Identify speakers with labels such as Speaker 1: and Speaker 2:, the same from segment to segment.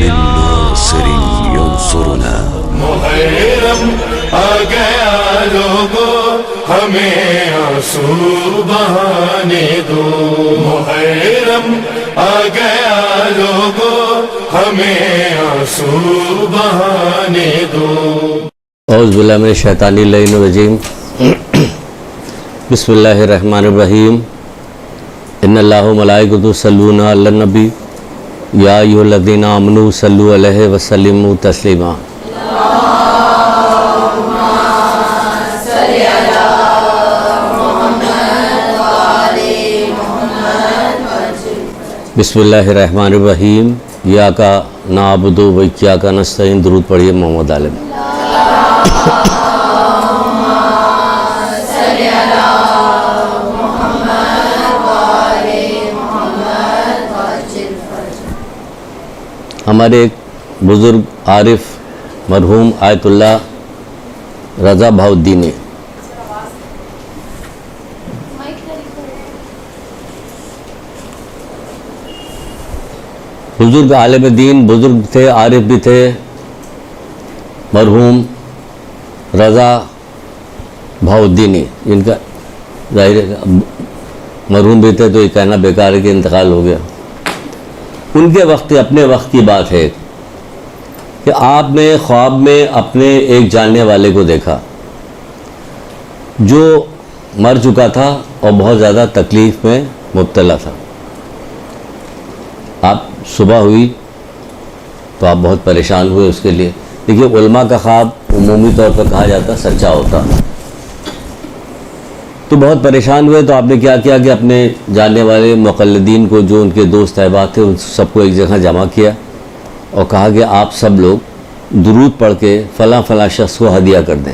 Speaker 1: من ناصر ينصرنا
Speaker 2: محرم آ گیا لوگوں ہمیں آنسو بہانے دو محرم آ گیا لوگوں ہمیں آنسو بہانے دو
Speaker 3: اعوذ باللہ من الشیطان اللعین الرجیم بسم اللہ الرحمن الرحیم ان اللہ و ملائکۃ یصلون علی النبی یا ایھا الذین آمنوا صلوا علیہ وسلموا تسلیما بسم اللہ الرحمن الرحیم ایاک نعبد و ایاک نستعین درود پڑھیے محمد عالم ہمارے ایک بزرگ عارف مرحوم آیت اللہ رضا بہاؤالدین بزرگ عالم دین بزرگ تھے، عارف بھی تھے، مرحوم رضا بہاؤالدین جن کا ظاہر مرحوم بھی تھے تو یہ کہنا بیکار ہے کہ انتقال ہو گیا۔ ان کے وقت اپنے وقت کی بات ہے کہ آپ نے خواب میں اپنے ایک جاننے والے کو دیکھا جو مر چکا تھا اور بہت زیادہ تکلیف میں مبتلا تھا۔ آپ صبح ہوئی تو آپ بہت پریشان ہوئے اس کے لیے۔ دیکھیے علماء کا خواب عمومی طور پر کہا جاتا سچا ہوتا، تو بہت پریشان ہوئے تو آپ نے کیا کیا کہ اپنے جاننے والے مقلدین کو جو ان کے دوست احباب تھے ان سب کو ایک جگہ جمع کیا اور کہا کہ آپ سب لوگ درود پڑھ کے فلاں فلاں شخص کو ہدیہ کر دیں۔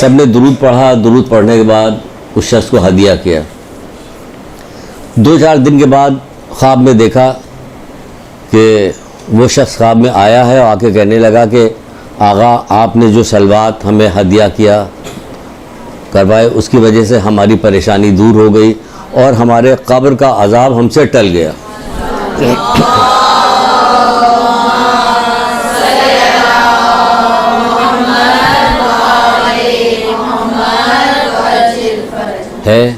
Speaker 3: سب نے درود پڑھا، درود پڑھنے کے بعد اس شخص کو ہدیہ کیا۔ 2-4 دن کے بعد خواب میں دیکھا کہ وہ شخص خواب میں آیا ہے اور آ کے کہنے لگا کہ آغا آپ نے جو سلوات ہمیں ہدیہ کیا کروائے اس کی وجہ سے ہماری پریشانی دور ہو گئی اور ہمارے قبر کا عذاب ہم سے ٹل گیا۔ ہے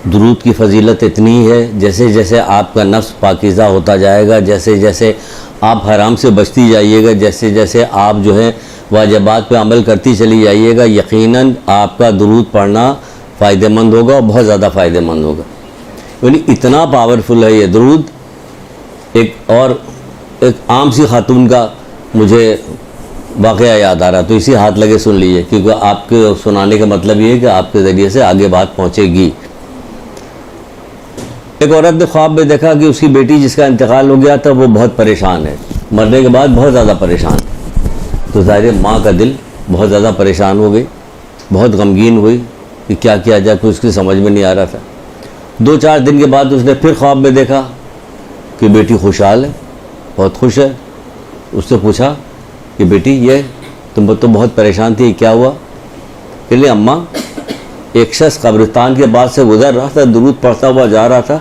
Speaker 3: درود کی فضیلت اتنی ہے جیسے جیسے آپ کا نفس پاکیزہ ہوتا جائے گا، جیسے جیسے آپ حرام سے بچتی جائیے گا، جیسے جیسے آپ جو ہے واجبات پہ عمل کرتی چلی جائیے گا، یقیناً آپ کا درود پڑھنا فائدہ مند ہوگا اور بہت زیادہ فائدہ مند ہوگا۔ یعنی اتنا پاورفل ہے یہ درود۔ ایک عام سی خاتون کا مجھے واقعہ یاد آ رہا، تو اسی ہاتھ لگے سن لیجیے کیونکہ آپ کے سنانے کا مطلب یہ ہے کہ آپ کے ذریعے سے آگے بات پہنچے گی۔ ایک عورت نے خواب میں دیکھا کہ اس کی بیٹی جس کا انتقال ہو گیا تھا وہ بہت پریشان ہے، مرنے کے بعد بہت زیادہ پریشان۔ تو ظاہر ماں کا دل بہت زیادہ پریشان ہو گئی، بہت غمگین ہوئی کہ کیا کیا جائے، کچھ اس کی سمجھ میں نہیں آ رہا تھا۔ 2-4 دن کے بعد اس نے پھر خواب میں دیکھا کہ بیٹی خوشحال ہے، بہت خوش ہے۔ اس سے پوچھا کہ بیٹی یہ تم تو بہت پریشان تھی، کیا ہوا؟ کہ لے اماں ایک شخص قبرستان کے بعد سے گزر رہا تھا، درود پڑھتا ہوا جا رہا تھا،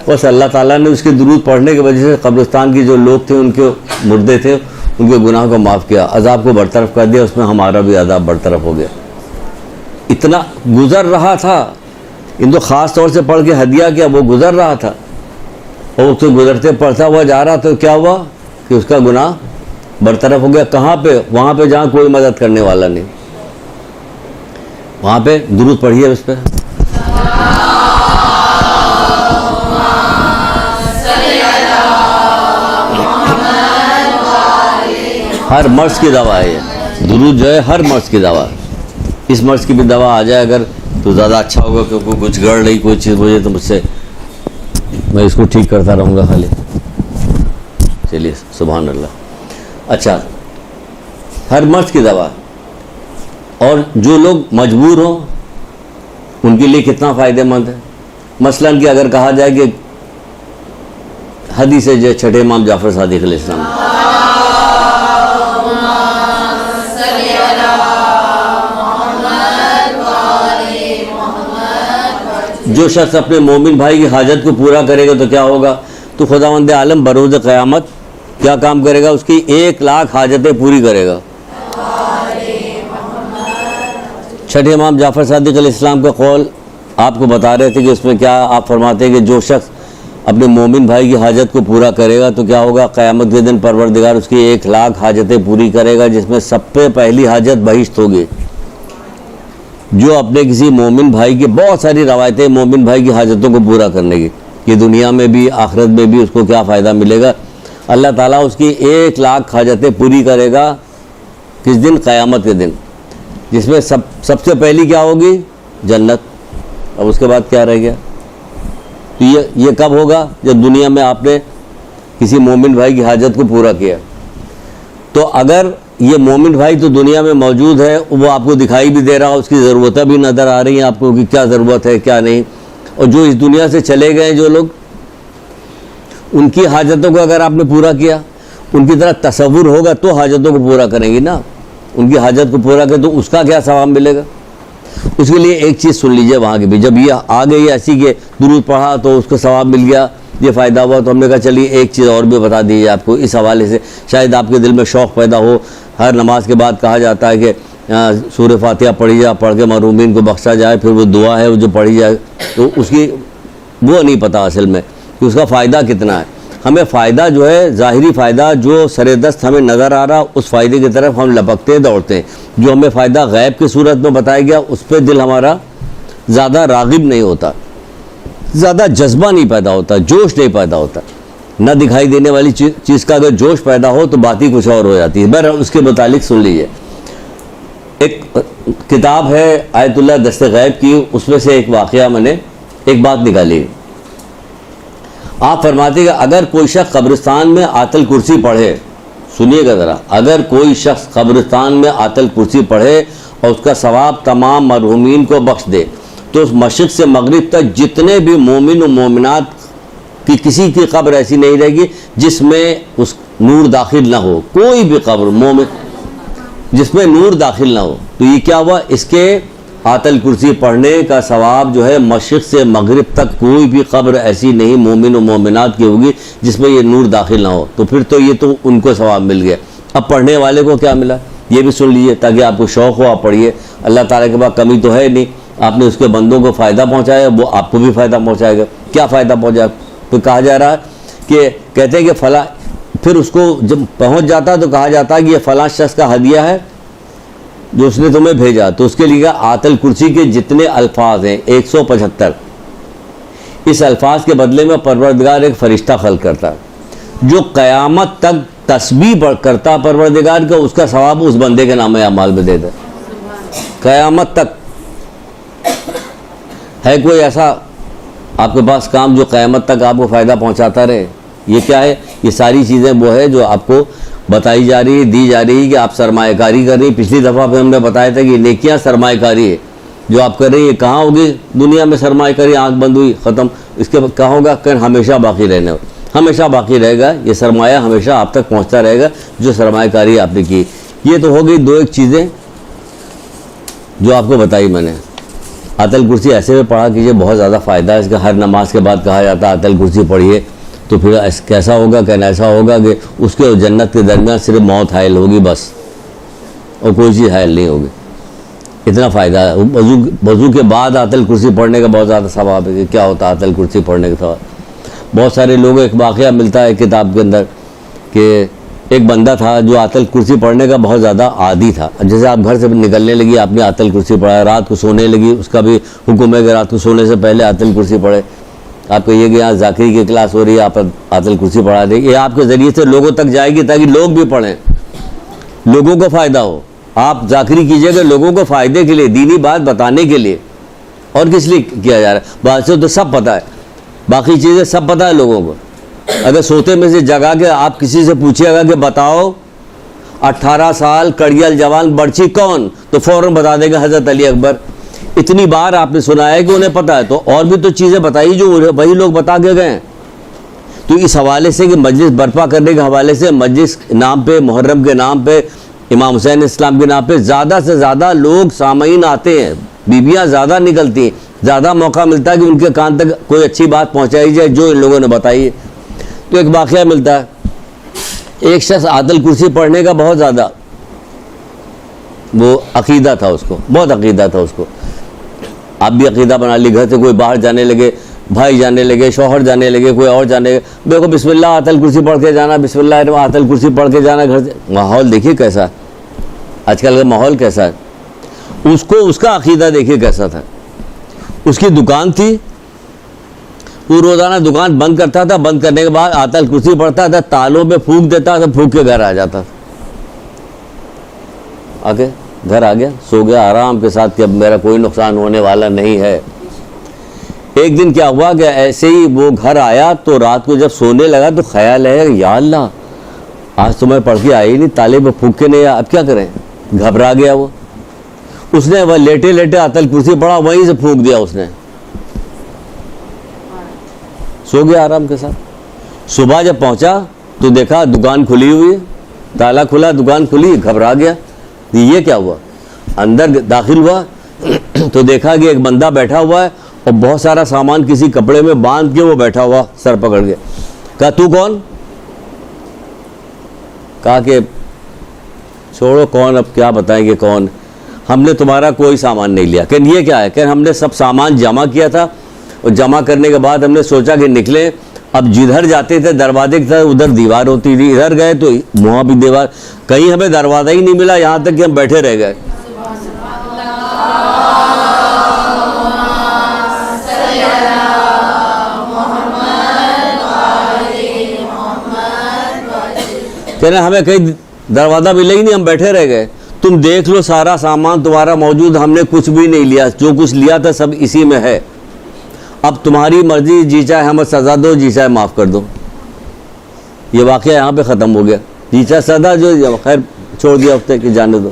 Speaker 3: بس اللہ تعالیٰ نے اس کے درود پڑھنے کی وجہ سے قبرستان کی جو لوگ تھے ان کے مردے تھے ان کے گناہ کو معاف کیا، عذاب کو برطرف کر دیا، اس میں ہمارا بھی عذاب برطرف ہو گیا۔ اتنا گزر رہا تھا، ان تو خاص طور سے پڑھ کے ہدیہ کیا، وہ گزر رہا تھا اور اس سے گزرتے پڑھتا ہوا جا رہا تو کیا ہوا کہ اس کا گناہ برطرف ہو گیا۔ کہاں پہ؟ وہاں پہ جہاں کوئی مدد کرنے والا نہیں، وہاں پہ درود پڑھیے اس پہ۔ ہر مرض کی دوا ہے یہ درود جو ہے، ہر مرض کی دوا ہے۔ اس مرض کی بھی دوا آ جائے اگر تو زیادہ اچھا ہوگا، کیونکہ کچھ گڑ رہی کوئی چیز مجھے تو مجھ سے میں اس کو ٹھیک کرتا رہوں گا خالی۔ چلیے سبحان اللہ۔ اچھا، ہر مرض کی دوا، اور جو لوگ مجبور ہوں ان کے لیے کتنا فائدہ مند ہے۔ مثلاً کہ اگر کہا جائے کہ حدیث ہے چھٹے امام جعفر صادق علیہ السلام، جو شخص اپنے مومن بھائی کی حاجت کو پورا کرے گا تو کیا ہوگا؟ تو خداوند عالم بروز قیامت کیا کام کرے گا؟ اس کی 1,00,000 حاجتیں پوری کرے گا. چھٹے امام جعفر صادق علیہ السلام کا قول آپ کو بتا رہے تھے کہ اس میں کیا آپ فرماتے ہیں کہ جو شخص اپنے مومن بھائی کی حاجت کو پورا کرے گا تو کیا ہوگا؟ قیامت کے دن پروردگار اس کی 1,00,000 حاجتیں پوری کرے گا، جس میں سب سے پہلی حاجت بہشت ہوگی. جو اپنے کسی مومن بھائی کی، بہت ساری روایتیں مومن بھائی کی حاجتوں کو پورا کرنے کی، کہ دنیا میں بھی آخرت میں بھی اس کو کیا فائدہ ملے گا؟ اللہ تعالیٰ اس کی 1,00,000 حاجتیں پوری کرے گا. کس دن؟ قیامت کے دن، جس میں سب سے پہلی کیا ہوگی؟ جنت. اب اس کے بعد کیا رہ گیا؟ تو یہ کب ہوگا؟ جب دنیا میں آپ نے کسی مومن بھائی کی حاجت کو پورا کیا. تو اگر یہ مومن بھائی تو دنیا میں موجود ہے، وہ آپ کو دکھائی بھی دے رہا، اس کی ضرورتیں بھی نظر آ رہی ہیں آپ کو کہ کیا ضرورت ہے کیا نہیں، اور جو اس دنیا سے چلے گئے جو لوگ، ان کی حاجتوں کو اگر آپ نے پورا کیا، ان کی طرح تصور ہوگا تو حاجتوں کو پورا کریں گی نا. ان کی حاجت کو پورا کریں تو اس کا کیا ثواب ملے گا؟ اس کے لیے ایک چیز سن لیجئے وہاں کی بھی. جب یہ آ گئی ایسی کہ درود پڑھا تو اس کو ثواب مل گیا، یہ فائدہ ہوا، تو ہم نے کہا چلیے ایک چیز اور بھی بتا دیجیے آپ کو اس حوالے سے، شاید آپ کے دل میں شوق پیدا ہو. ہر نماز کے بعد کہا جاتا ہے کہ سورہ فاتحہ پڑھی جائے، پڑھ کے محرومین کو بخشا جائے، پھر وہ دعا ہے وہ جو پڑھی جائے، تو اس کی وہ نہیں پتہ اصل میں کہ اس کا فائدہ کتنا ہے. ہمیں فائدہ جو ہے، ظاہری فائدہ جو سر دست ہمیں نظر آ رہا، اس فائدے کی طرف ہم لپکتے دوڑتے ہیں. جو ہمیں فائدہ غیب کی صورت میں بتایا گیا اس پہ دل ہمارا زیادہ راغب نہیں ہوتا، زیادہ جذبہ نہیں پیدا ہوتا، جوش نہیں پیدا ہوتا. نہ دکھائی دینے والی چیز کا اگر جوش پیدا ہو تو بات ہی کچھ اور ہو جاتی ہے. بہرحال اس کے متعلق سن لیجیے. ایک کتاب ہے آیت اللہ دست غیب کی، اس میں سے ایک واقعہ میں نے ایک بات نکالی. آپ فرماتے ہیں کہ اگر کوئی شخص قبرستان میں آیت الکرسی پڑھے، سنیے گا ذرا، اگر کوئی شخص قبرستان میں آیت الکرسی پڑھے اور اس کا ثواب تمام مرحومین کو بخش دے، تو اس مشرق سے مغرب تک جتنے بھی مومن و مومنات کی کسی کی قبر ایسی نہیں رہے گی جس میں اس نور داخل نہ ہو. کوئی بھی قبر مومن جس میں نور داخل نہ ہو. تو یہ کیا ہوا؟ اس کے آیت الکرسی پڑھنے کا ثواب جو ہے مشرق سے مغرب تک کوئی بھی قبر ایسی نہیں مومن و مومنات کی ہوگی جس میں یہ نور داخل نہ ہو. تو پھر تو یہ تو ان کو ثواب مل گیا. اب پڑھنے والے کو کیا ملا یہ بھی سن لیجیے تاکہ آپ کو شوق ہو، آپ پڑھیے. اللہ تعالیٰ کے پاس کمی تو ہے نہیں، آپ نے اس کے بندوں کو فائدہ پہنچایا، وہ آپ کو بھی فائدہ پہنچائے گا. کیا فائدہ پہنچائے؟ تو کہا جا رہا ہے کہ کہتے ہیں کہ فلاں، پھر اس کو جب پہنچ جاتا تو کہا جاتا ہے کہ یہ فلاں شخص کا ہدیہ ہے جو اس نے تمہیں بھیجا. تو اس کے لیے آیت الکرسی کے جتنے الفاظ ہیں 175، اس الفاظ کے بدلے میں پروردگار ایک فرشتہ خلق کرتا ہے جو قیامت تک تسبیح کرتا پروردگار کا، اس کا ثواب اس بندے کے نام اعمال میں دے دے. قیامت تک ہے کوئی ایسا آپ کے پاس کام جو قیامت تک آپ کو فائدہ پہنچاتا رہے؟ یہ کیا ہے؟ یہ ساری چیزیں وہ ہے جو آپ کو بتائی جا رہی ہے، دی جا رہی ہے کہ آپ سرمایہ کاری کر رہی ہیں. پچھلی دفعہ پہ ہم نے بتایا تھا کہ نیکیاں سرمایہ کاری ہے جو آپ کر رہی ہیں. کہاں ہوگی دنیا میں سرمایہ کاری؟ آنکھ بند ہوئی ختم. اس کے کہاں ہوگا؟ کہ ہمیشہ باقی رہنے، ہمیشہ باقی رہے گا. یہ سرمایہ ہمیشہ آپ تک پہنچتا رہے گا جو سرمایہ کاری آپ نے کی. یہ تو ہو گئی دو ایک چیزیں جو آپ کو بتائی میں نے. آیت الکرسی ایسے میں پڑھا کیجیے، بہت زیادہ فائدہ ہے اس کا. ہر نماز کے بعد کہا جاتا ہے آیت الکرسی پڑھیے، تو پھر کیسا ہوگا؟ کہنا ایسا ہوگا کہ اس کے جنت کے درمیان صرف موت حائل ہوگی بس، اور کوئی چیز حائل نہیں ہوگی. اتنا فائدہ ہے. وضو کے بعد آیت الکرسی پڑھنے کا بہت زیادہ ثواب ہے. کہ کیا ہوتا ہے آیت الکرسی پڑھنے کا ثواب؟ بہت سارے لوگ، ایک واقعہ ملتا ہے کتاب کے اندر کہ ایک بندہ تھا جو آیت الکرسی پڑھنے کا بہت زیادہ عادی تھا. جیسے آپ گھر سے نکلنے لگی، آپ نے آیت الکرسی پڑھا، رات کو سونے لگی، اس کا بھی حکم ہے کہ رات کو سونے سے پہلے آیت الکرسی پڑھے. آپ کہیے کہ یہاں ذاکری کی کلاس ہو رہی ہے، آپ آیت الکرسی پڑھا دیں. یہ آپ کے ذریعے سے لوگوں تک جائے گی تاکہ لوگ بھی پڑھیں، لوگوں کو فائدہ ہو. آپ ذاکری کیجیے گا لوگوں کو فائدے کے لیے، دینی بات بتانے کے لیے. اور کس لیے کیا جا رہا ہے؟ بات سے تو سب پتہ ہے، باقی چیزیں سب پتہ ہے لوگوں کو. اگر سوتے میں سے جگا کے آپ کسی سے پوچھیے گا کہ بتاؤ 18 سال کڑیال جوان برچی کون، تو فوراً بتا دے گا حضرت علی اکبر. اتنی بار آپ نے سنا ہے کہ انہیں پتہ ہے. تو اور بھی تو چیزیں بتائی جو وہی لوگ بتا کے گئے. تو اس حوالے سے کہ مجلس برپا کرنے کے حوالے سے، مجلس نام پہ، محرم کے نام پہ، امام حسین اسلام کے نام پہ زیادہ سے زیادہ لوگ سامعین آتے ہیں، بیویاں زیادہ نکلتی ہیں، زیادہ موقع ملتا ہے کہ ان کے کان تک کوئی اچھی بات پہنچائی جائے جو ان لوگوں نے بتائی ہے. تو ایک واقعہ ملتا ہے ایک شخص آیت الکرسی پڑھنے کا بہت زیادہ وہ عقیدہ تھا، اس کو بہت عقیدہ تھا اس کو. آپ بھی عقیدہ بنا لی، گھر سے کوئی باہر جانے لگے، بھائی جانے لگے، شوہر جانے لگے، کوئی اور جانے لگے، دیکھو بسم اللہ آیت الکرسی پڑھ کے جانا، بسم اللہ آیت الکرسی پڑھ کے جانا گھر سے. ماحول دیکھیے کیسا، آج کل کا ماحول کیسا ہے. اس کو اس کا عقیدہ دیکھیے کیسا تھا. اس کی دکان تھی، وہ روزانہ دکان بند کرتا تھا، بند کرنے کے بعد آیت الکرسی پڑھتا تھا، تالوں پہ پھونک دیتا تھا، پھونک کے گھر آ جاتا تھا. آگے گھر آ گیا، سو گیا آرام کے ساتھ کہ اب میرا کوئی نقصان ہونے والا نہیں ہے. ایک دن کیا ہوا کہ ایسے ہی وہ گھر آیا تو رات کو جب سونے لگا تو خیال ہے یا اللہ آج تو میں پڑھ کے آئی نہیں، تالے پہ پھونک کے نہیں، اب کیا کریں. گھبرا گیا وہ، اس نے وہ لیٹے لیٹے آیت الکرسی پڑھا، وہیں سے پھونک دیا اس نے، سو گیا آرام کے ساتھ. صبح جب پہنچا تو دیکھا دکان کھلی ہوئی ہے، تالا کھلا، دکان کھلی، گھبرا گیا یہ کیا ہوا. اندر داخل ہوا تو دیکھا کہ ایک بندہ بیٹھا ہوا ہے اور بہت سارا سامان کسی کپڑے میں باندھ کے وہ بیٹھا ہوا سر پکڑ کے. کہا تو کون؟ کہا کہ چھوڑو کون، اب کیا بتائیں گے کون، ہم نے تمہارا کوئی سامان نہیں لیا. کہ یہ کیا ہے؟ کہ ہم نے سب سامان جمع کیا تھا اور جمع کرنے کے بعد ہم نے سوچا کہ نکلیں، اب جدھر جاتے تھے دروازے کی طرف ادھر دیوار ہوتی تھی، ادھر گئے تو وہاں بھی دیوار، کہیں ہمیں دروازہ ہی نہیں ملا، یہاں تک کہ ہم بیٹھے رہ گئے. کہنے ہمیں کہیں دروازہ ملے ہی نہیں، ہم بیٹھے رہ گئے. تم دیکھ لو سارا سامان تمہارا موجود، ہم نے کچھ بھی نہیں لیا، جو کچھ لیا تھا سب اسی میں ہے. اب تمہاری مرضی، جی چاہے ہمیں سزا دو، جی چاہے معاف کر دو. یہ واقعہ یہاں پہ ختم ہو گیا. جی چاہے سزا جو خیر چھوڑ دیا ہفتے کہ جانے دو،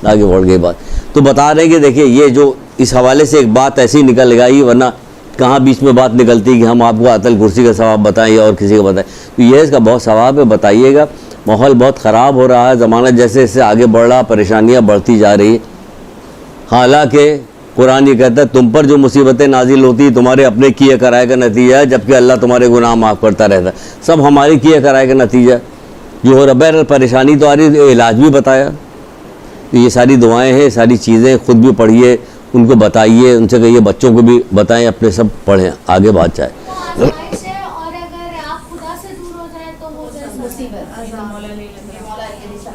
Speaker 3: آگے بڑھ گئی بات. تو بتا رہے ہیں کہ دیکھیے یہ جو اس حوالے سے ایک بات ایسی نکل گئی، ورنہ کہاں بیچ میں بات نکلتی کہ ہم آپ کو آیت الکرسی کا ثواب بتائیں یا اور کسی کا بتائیں. تو یہ اس کا بہت ثواب ہے، بتائیے گا. ماحول بہت خراب ہو رہا ہے، زمانہ جیسے جیسے آگے بڑھ رہا، پریشانیاں بڑھتی جا رہی. حالانکہ قرآن یہ کہتا ہے تم پر جو مصیبتیں نازل ہوتی تمہارے اپنے کیے کرائے کا نتیجہ ہے، جبکہ اللہ تمہارے گناہ معاف کرتا رہتا ہے. سب ہمارے کیے کرائے کا نتیجہ جو ہو رہا. بہرحال پریشانی تو آ رہی ہے، علاج بھی بتایا. تو یہ ساری دعائیں ہیں، ساری چیزیں خود بھی پڑھیے، ان کو بتائیے، ان سے کہیے بچوں کو بھی بتائیں، اپنے سب پڑھیں، آگے بات جائے.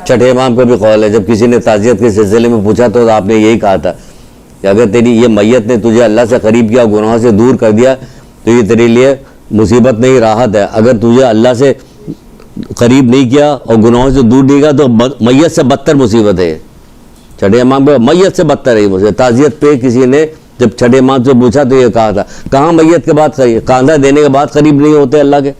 Speaker 3: چھٹے امام کا بھی قول ہے، جب کسی نے تعزیت کے سلسلے میں پوچھا تو آپ نے یہی کہا تھا کہ اگر تیری یہ میت نے تجھے اللہ سے قریب کیا، گناہوں سے دور کر دیا تو یہ تیرے لیے مصیبت نہیں راحت ہے. اگر تجھے اللہ سے قریب نہیں کیا اور گناہوں سے دور نہیں کیا تو میت سے بدتر مصیبت ہے. چھٹے امام پہ میت سے بدتر ہے مصیبت. تعزیت پہ کسی نے جب چھٹے امام سے پوچھا تو یہ کہا تھا. کہاں میت کے بعد کاندھا دینے کے بعد قریب نہیں ہوتے اللہ کے.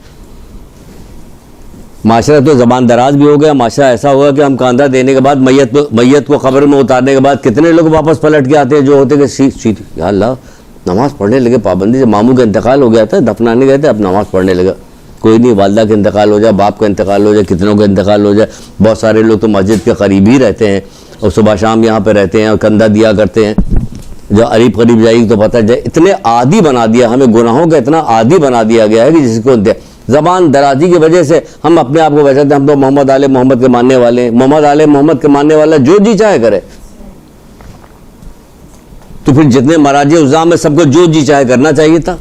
Speaker 3: معاشرہ تو زبان دراز بھی ہو گیا. معاشرہ ایسا ہوگا کہ ہم کاندھا دینے کے بعد میت کو قبر میں اتارنے کے بعد کتنے لوگ واپس پلٹ کے آتے ہیں جو ہوتے کہ یا اللہ نماز پڑھنے لگے پابندی سے. ماموں کا انتقال ہو گیا تھا، دفنانے گئے تھے، اب نماز پڑھنے لگا. کوئی نہیں، والدہ کا انتقال ہو جائے، باپ کا انتقال ہو جائے، کتنوں کا انتقال ہو جائے. بہت سارے لوگ تو مسجد کے قریب ہی رہتے ہیں اور صبح شام یہاں پہ رہتے ہیں اور کندھا دیا کرتے ہیں. جو قریب جائے گی تو پتہ جائے. اتنے عادی بنا دیا ہمیں، گناہوں کا اتنا عادی بنا دیا گیا ہے کہ جس کو زبان درازی کی وجہ سے ہم اپنے آپ کو ویسے ہم تو محمد آل محمد کے ماننے والے ہیں. محمد آل محمد کے ماننے والا جو جی چاہے کرے. تو پھر جتنے مراجع عظام میں سب کو جو جی چاہے کرنا چاہیے تھا.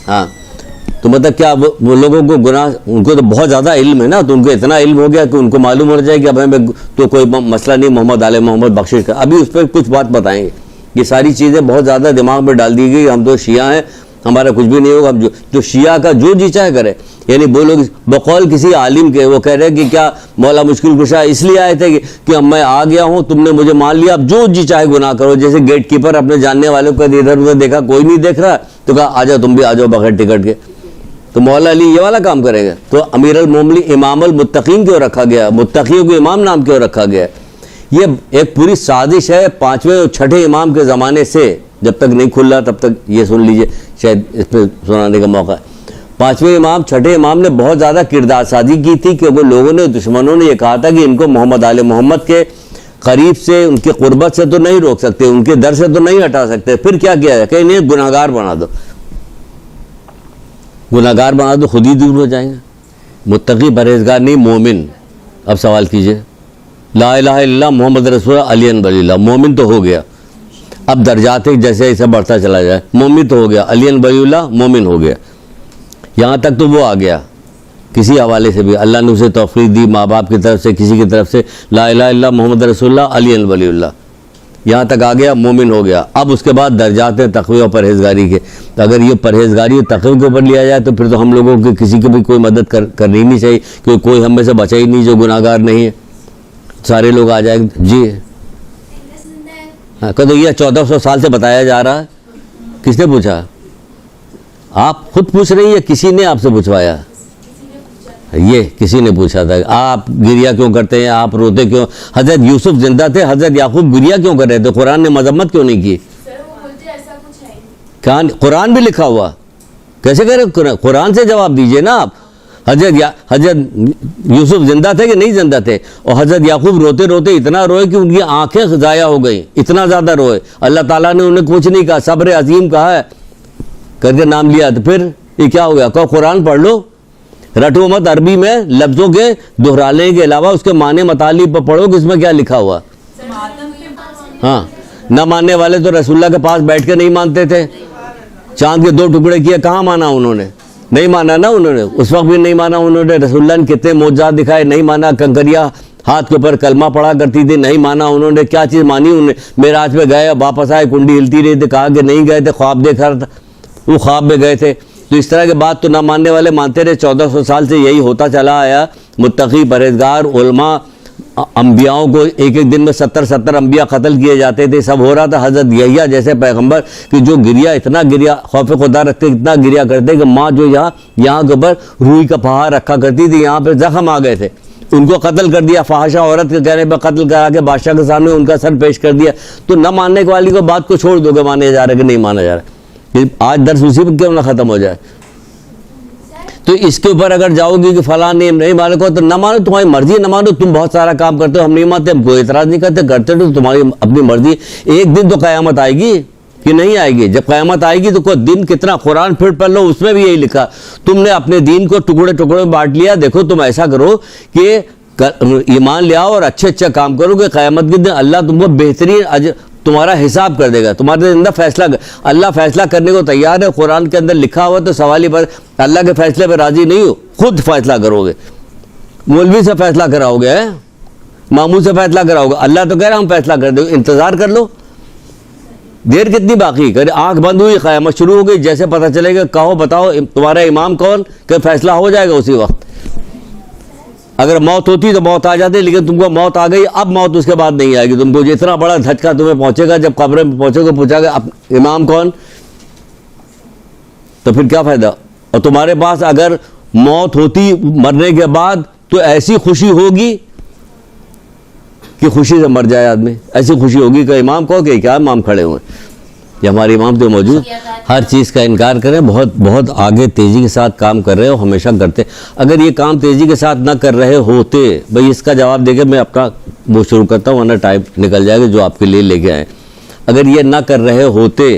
Speaker 3: ہاں تو مطلب کیا وہ لوگوں کو گناہ، ان کو تو بہت زیادہ علم ہے نا، تو ان کو اتنا علم ہو گیا کہ ان کو معلوم ہونا چاہیے کہ اب ہمیں تو کوئی مسئلہ نہیں، محمد آل محمد بخشش کا. ابھی اس پہ کچھ بات بتائیں گے. یہ ساری چیزیں بہت زیادہ دماغ میں ڈال دی گئی. ہم تو شیعہ ہیں، ہمارا کچھ بھی نہیں ہوگا. ہم جو شیعہ کا جو جی چاہے کرے. یعنی وہ لوگ بقول کسی عالم کے وہ کہہ رہے ہیں کہ کیا مولا مشکل کشا اس لیے آئے تھے کہ میں آ گیا ہوں، تم نے مجھے مان لیا، اب جو جی چاہے گناہ کرو. جیسے گیٹ کیپر اپنے جاننے والوں کو ادھر ادھر دیکھا کوئی نہیں دیکھ رہا تو کہا آ جاؤ، تم بھی آ جاؤ بغیر ٹکٹ کے. تو مولا علی یہ والا کام کرے گا. تو امیر المومنین امام المتقین کیوں رکھا گیا؟ متقیوں کو امام نام کیوں رکھا گیا؟ یہ ایک پوری سازش ہے. 5ویں اور 6ٹھے امام کے زمانے سے جب تک نہیں کھل رہا تب تک یہ سن لیجئے، شاید اس پہ سنانے کا موقع ہے. 5ویں امام 6ٹھے امام نے بہت زیادہ کردار سازی کی تھی کہ وہ لوگوں نے، دشمنوں نے یہ کہا تھا کہ ان کو محمد آل محمد کے قریب سے، ان کی قربت سے تو نہیں روک سکتے، ان کے در سے تو نہیں ہٹا سکتے. پھر کیا کیا ہے کہ انہیں گناہگار بنا دو. گناہگار بنا دو، خود ہی دور ہو جائیں گے. متقی پرہیزگار نہیں، مومن. اب سوال کیجئے، لا الہ الا اللہ محمد رسول اللہ علی ولی اللہ، مومن تو ہو گیا. اب درجات جیسے ایسے بڑھتا چلا جائے، مومن تو ہو گیا، علی ولی اللہ مومن ہو گیا. یہاں تک تو وہ آ گیا کسی حوالے سے بھی، اللہ نے اسے توفیق دی ماں باپ کی طرف سے، کسی کی طرف سے، لا الہ الا اللہ محمد رسول اللہ علی ولی اللہ، یہاں تک آ گیا، مومن ہو گیا. اب اس کے بعد درجات ہیں تقوی اور پرہیزگاری کے. اگر یہ پرہیزگاری اور تقوی کے اوپر لیا جائے تو پھر تو ہم لوگوں کی کسی کی بھی کوئی مدد کرنی نہیں چاہیے، کیونکہ کوئی ہم میں سے بچا ہی نہیں جو گناہ گار نہیں ہے. سارے لوگ آ جائیں گے. جی ہاں، تو یہ 1400 سال سے بتایا جا رہا ہے. کس نے پوچھا؟ آپ خود پوچھ رہی ہیں، کسی نے آپ سے پوچھوایا؟ یہ کسی نے پوچھا تھا. آپ گریا کیوں کرتے ہیں، آپ روتے کیوں؟ حضرت یوسف زندہ تھے، حضرت یعقوب گریا کیوں کر رہے تھے؟ قرآن نے مذمت کیوں نہیں کی؟ قرآن بھی لکھا ہوا، کیسے کہہ رہے؟ قرآن سے جواب دیجئے نا آپ. حضرت یوسف زندہ تھے کہ نہیں زندہ تھے؟ اور حضرت یعقوب روتے روتے اتنا روئے کہ ان کی آنکھیں ضائع ہو گئیں، اتنا زیادہ روئے. اللہ تعالیٰ نے انہیں کچھ نہیں کہا، صبر عظیم کہا ہے کر کے نام لیا. تو پھر یہ کیا ہو گیا؟ کہو قرآن پڑھ لو، رٹو مت عربی میں لفظوں کے دہرانے کے علاوہ اس کے معنی مطالب پر پڑھو کہ اس میں کیا لکھا ہوا. ہاں، نہ ماننے والے تو رسول اللہ کے پاس بیٹھ کے نہیں مانتے تھے. چاند کے 2 ٹکڑے کیے، کہاں مانا انہوں نے؟ نہیں مانا نا انہوں نے، اس وقت بھی نہیں مانا انہوں نے. رسول اللہ نے کتنے معجزات دکھائے، نہیں مانا. کنکریاں ہاتھ کے اوپر کلمہ پڑھا کرتی تھی، نہیں مانا انہوں نے. کیا چیز مانی انہوں نے؟ معراج پہ گئے، واپس آئے، کنڈی ہلتی رہی تھی، کہا کہ نہیں گئے تھے، خواب دیکھ رہا تھا، وہ خواب میں گئے تھے. تو اس طرح کے بات تو نہ ماننے والے مانتے رہے. 1400 سال سے یہی ہوتا چلا آیا. متقی پرہیزگار علماء، انبیاءوں کو ایک دن میں 70 انبیاء قتل کیے جاتے تھے. سب ہو رہا تھا. حضرت یحییٰ جیسے پیغمبر کہ جو گریا، اتنا گریا، خوف خدا رکھتے، اتنا گریا کرتے کہ ماں جو یہاں کے اوپر روئی کا پہاڑ رکھا کرتی تھی، یہاں پہ زخم آ گئے تھے، ان کو قتل کر دیا. فحاشہ عورت کے کہنے پہ قتل کرا کے بادشاہ کے سامنے ان کا سر پیش کر دیا. تو نہ ماننے والی کو بات کو چھوڑ دو کہ مانے جا رہا ہے کہ نہیں مانا جا رہا ہے. آج درس اسی پہ کیوں نہ ختم ہو جائے؟ تو اس کے اوپر اگر جاؤ گی کہ فلاں نہیں مانو کو، تو نہ مانو، تمہاری مرضی، نہ مانو. تم بہت سارا کام کرتے ہو، ہم نہیں مانتے، ہم کوئی اعتراض نہیں کرتے تو تمہاری اپنی مرضی. ایک دن تو قیامت آئے گی کہ نہیں آئے گی؟ جب قیامت آئے گی تو کوئی دن کتنا، قرآن پھر پڑھ لو، اس میں بھی یہی لکھا. تم نے اپنے دین کو ٹکڑے ٹکڑے میں بانٹ لیا. دیکھو تم ایسا کرو کہ ایمان لے آؤ اور اچھا کام کرو کہ قیامت کے دن اللہ تم کو بہترین تمہارا حساب کر دے گا، تمہارے اندر فیصلہ. اللہ فیصلہ کرنے کو تیار ہے، قرآن کے اندر لکھا ہوا. تو سوال ہی پر اللہ کے فیصلے پہ راضی نہیں ہو، خود فیصلہ کرو گے. مولوی سے فیصلہ کراؤ گے، ماموں سے فیصلہ کراؤ گے. اللہ تو کہہ رہا ہم فیصلہ کر دیں، انتظار کر لو. دیر کتنی باقی؟ آنکھ بند ہوئی، قیامت شروع ہو گئی. جیسے پتہ چلے گا، کہو بتاؤ تمہارا امام کون، کہ فیصلہ ہو جائے گا اسی وقت. اگر موت ہوتی تو موت آ جاتی، لیکن تم کو موت آ گئی. اب موت اس کے بعد نہیں آئے گی. تم کو جتنا بڑا دھچکا تمہیں پہنچے گا، جب قبر میں پہنچے گا، پوچھا گا امام کون، تو پھر کیا فائدہ؟ اور تمہارے پاس اگر موت ہوتی مرنے کے بعد تو ایسی خوشی ہوگی کہ خوشی سے مر جائے آدمی. ایسی خوشی ہوگی کہ امام کہو کہ کیا امام کھڑے ہوئے، یہ ہمارے امام تو موجود. ہر چیز کا انکار کریں. بہت آگے تیزی کے ساتھ کام کر رہے ہو، ہمیشہ کرتے. اگر یہ کام تیزی کے ساتھ نہ کر رہے ہوتے، بھئی اس کا جواب دے کے میں اپنا وہ شروع کرتا ہوں، ورنہ ٹائم نکل جائے گا جو آپ کے لیے لے کے آئیں. اگر یہ نہ کر رہے ہوتے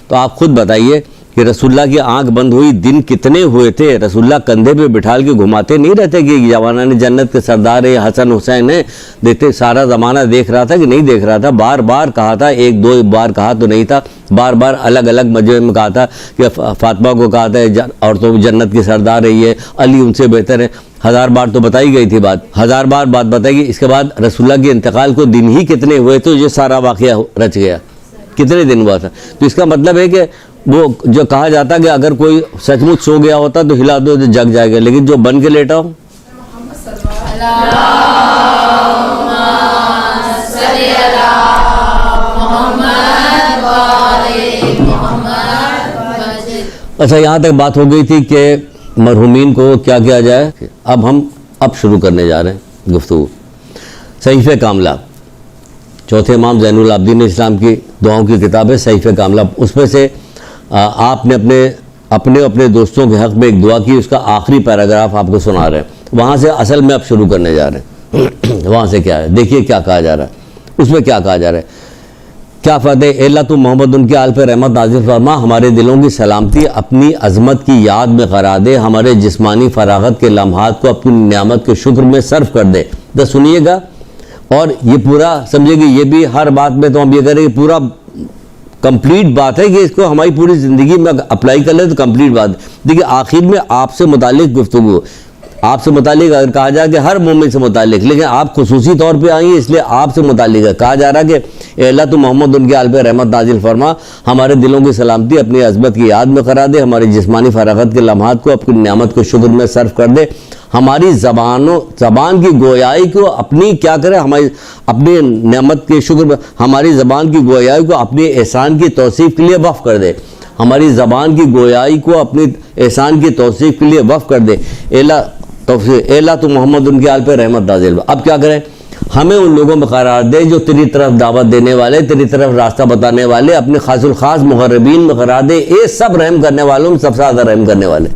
Speaker 3: تو آپ خود بتائیے کہ رسول اللہ کی آنکھ بند ہوئی دن کتنے ہوئے تھے. رسول اللہ کندھے پہ بٹھال کے گھماتے نہیں رہتے کہ جوانان جنت کے سردار حسن حسین ہیں، دیکھتے سارا زمانہ دیکھ رہا تھا کہ نہیں دیکھ رہا تھا. بار بار کہا تھا، 1-2 بار کہا تو نہیں تھا، بار بار الگ الگ مجمع میں کہا تھا کہ فاطمہ کو کہا تھا عورتوں جنت کی سردار ہے یہ، علی ان سے بہتر ہے. 1000 بار تو بتائی گئی تھی بات، 1000 بار بات بتائی گئی. اس کے بعد رسول اللہ کے انتقال کو دن ہی کتنے ہوئے تو یہ سارا واقعہ رچ گیا. کتنے دن ہوا تھا؟ تو اس کا مطلب ہے کہ وہ جو کہا جاتا کہ اگر کوئی سچ مچ سو گیا ہوتا تو ہلا دو تو جگ جائے گا، لیکن جو بن کے لیٹا ہو. اچھا، یہاں تک بات ہو گئی تھی کہ مرحومین کو کیا کیا جائے. اب شروع کرنے جا رہے ہیں گفتگو. صحیفہ کاملہ، چوتھے امام زین العابدین اسلام کی دعاؤں کی کتاب ہے صحیفہ کاملہ. اس میں سے آپ نے اپنے دوستوں کے حق میں ایک دعا کی، اس کا آخری پیراگراف آپ کو سنا رہے ہیں. وہاں سے اصل میں اب شروع کرنے جا رہے ہیں. وہاں سے کیا ہے، دیکھیے کیا کہا جا رہا ہے. اس میں کیا کہا جا رہا ہے کیا فرماتے ہیں؟ اللہ تو محمد ان کے آل پہ رحمت نازل فرما، ہمارے دلوں کی سلامتی اپنی عظمت کی یاد میں قرار دے، ہمارے جسمانی فراغت کے لمحات کو اپنی نعمت کے شکر میں صرف کر دے۔ تو سنیے گا اور یہ پورا سمجھے گی، یہ بھی ہر بات میں تو ہم یہ کریں، پورا کمپلیٹ بات ہے کہ اس کو ہماری پوری زندگی میں اپلائی کر لیں تو کمپلیٹ بات ہے۔ دیکھیے آخر میں آپ سے متعلق گفتگو، آپ سے متعلق اگر کہا جائے کہ ہر مومن سے متعلق، لیکن آپ خصوصی طور پہ آئی ہیں اس لیے آپ سے متعلق ہے۔ کہا جا رہا کہ اے اللہ تو محمد ان کے آل پہ رحمت نازل فرما، ہمارے دلوں کی سلامتی اپنی عظمت کی یاد میں قرار دے، ہماری جسمانی فراغت کے لمحات کو اپنی نعمت کو شکر میں صرف کر دے، ہماری زبان کی گویائی کو اپنی کیا کرے، ہماری اپنی نعمت کے شکر میں ہماری زبان کی گویائی کو اپنے احسان کی توصیف کے لیے وقف کر دے، ہماری زبان کی گویائی کو اپنی احسان کی توصیف کے لیے وقف کر دے۔ اے اللہ تو محمد ان کے آل پہ رحمت نازل۔ اب کیا کریں؟ ہمیں ان لوگوں میں قرار دے جو تیری طرف دعوت دینے والے، تیری طرف راستہ بتانے والے، اپنے خاص الخاص مقربین میں قرار دے، اے سب رحم کرنے والوں میں سب سے زیادہ رحم کرنے والے۔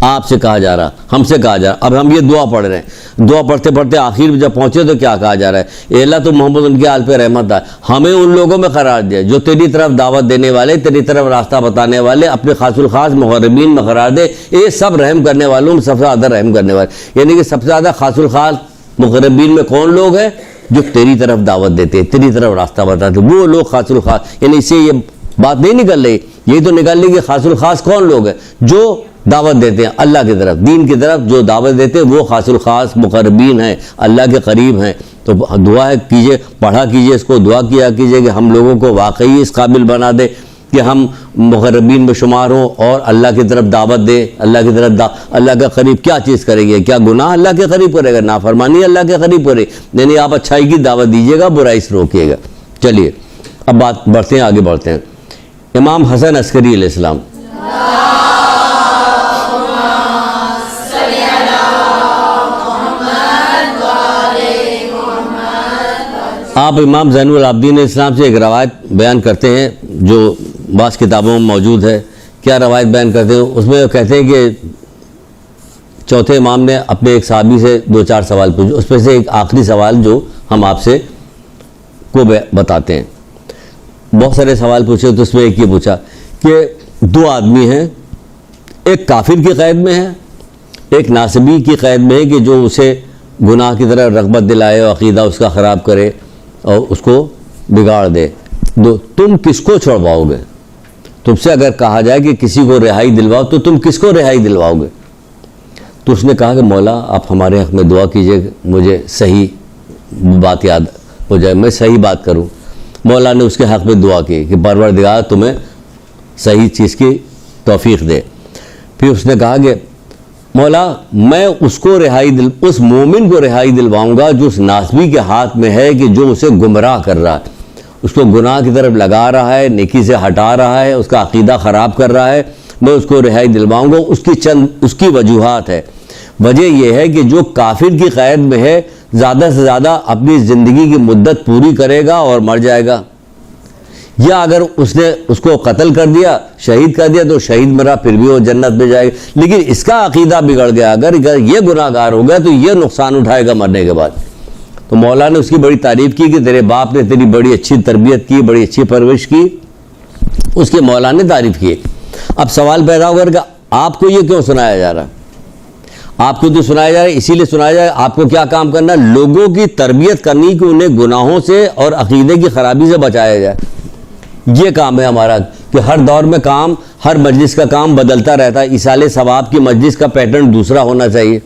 Speaker 3: آپ سے کہا جا رہا، ہم سے کہا جا رہا، اب ہم یہ دعا پڑھ رہے ہیں، دعا پڑھتے پڑھتے آخر میں جب پہنچے تو کیا کہا جا رہا ہے؟ اے اللہ تو محمد ان کے آل پہ رحمت ہے، ہمیں ان لوگوں میں قرار دے جو تیری طرف دعوت دینے والے، تیری طرف راستہ بتانے والے، اپنے خاص الخاص مقربین میں قرار دے، اے سب رحم کرنے والوں میں سب سے زیادہ رحم کرنے والے۔ یعنی کہ سب سے زیادہ خاص الخاص مقربین میں کون لوگ ہیں؟ جو تیری طرف دعوت دیتے، تیری طرف راستہ بتاتے، وہ لوگ خاص الخاص۔ یعنی اس سے یہ بات نہیں نکل رہی، یہی تو نکل رہی کہ خاص الخاص کون لوگ ہیں؟ جو دعوت دیتے ہیں اللہ کی طرف، دین کی طرف جو دعوت دیتے ہیں وہ خاص الخاص مقربین ہیں، اللہ کے قریب ہیں۔ تو دعا کیجئے، پڑھا کیجئے اس کو، دعا کیا کیجئے کہ ہم لوگوں کو واقعی اس قابل بنا دے کہ ہم مقربین میں شمار ہوں اور اللہ کی طرف دعوت دے، اللہ کی طرف اللہ کے قریب کیا چیز کریں گے؟ کیا گناہ اللہ کے قریب کرے گا؟ نافرمانی اللہ کے قریب کرے؟ یعنی آپ اچھائی کی دعوت دیجیے گا، برائی سے روکیے گا۔ چلیے اب بات بڑھتے ہیں، آگے بڑھتے ہیں۔ امام حسن عسکری علیہ السلام، آپ امام زین العابدین علیہ السلام سے ایک روایت بیان کرتے ہیں جو بعض کتابوں میں موجود ہے۔ کیا روایت بیان کرتے ہیں؟ اس میں کہتے ہیں کہ چوتھے امام نے اپنے ایک صحابی سے 2-4 سوال پوچھے، اس میں سے ایک آخری سوال جو ہم آپ سے کو بتاتے ہیں۔ بہت سارے سوال پوچھے تو اس میں ایک یہ پوچھا کہ 2 آدمی ہیں، ایک کافر کی قید میں ہے، ایک ناصبی کی قید میں ہے کہ جو اسے گناہ کی طرف رغبت دلائے اور عقیدہ اس کا خراب کرے اور اس کو بگاڑ دے، تم کس کو چھوڑواؤ گے؟ تم سے اگر کہا جائے کہ کسی کو رہائی دلواؤ تو تم کس کو رہائی دلواؤ گے؟ تو اس نے کہا کہ مولا آپ ہمارے حق میں دعا کیجئے، مجھے صحیح بات یاد ہو جائے، میں صحیح بات کروں۔ مولا نے اس کے حق میں دعا کی کہ پروردگار تمہیں صحیح چیز کی توفیق دے۔ پھر اس نے کہا کہ مولا میں اس مومن کو رہائی دلواؤں گا جو اس ناسبی کے ہاتھ میں ہے کہ جو اسے گمراہ کر رہا ہے، اس کو گناہ کی طرف لگا رہا ہے، نیکی سے ہٹا رہا ہے، اس کا عقیدہ خراب کر رہا ہے، میں اس کو رہائی دلواؤں گا۔ اس کی وجوہات ہے، وجہ یہ ہے کہ جو کافر کی قید میں ہے زیادہ سے زیادہ اپنی زندگی کی مدت پوری کرے گا اور مر جائے گا، یا اگر اس نے اس کو قتل کر دیا، شہید کر دیا تو شہید مرا پھر بھی وہ جنت میں جائے گا، لیکن اس کا عقیدہ بگڑ گیا، اگر یہ گناہ گار ہو گیا تو یہ نقصان اٹھائے گا مرنے کے بعد۔ تو مولا نے اس کی بڑی تعریف کی کہ تیرے باپ نے تیری بڑی اچھی تربیت کی، بڑی اچھی پرورش کی، اس کے مولا نے تعریف کی۔ اب سوال پیدا ہوگا کہ آپ کو یہ کیوں سنایا جا رہا ہے؟ آپ کو تو سنایا جا رہا ہے اسی لیے سنایا جا رہا ہے، آپ کو کیا کام کرنا ہے؟ لوگوں کی تربیت کرنی کہ انہیں گناہوں سے اور عقیدے کی خرابی سے بچایا جائے۔ یہ کام ہے ہمارا کہ ہر دور میں کام، ہر مجلس کا کام بدلتا رہتا ہے۔ ایصال ثواب کی مجلس کا پیٹرن دوسرا ہونا چاہیے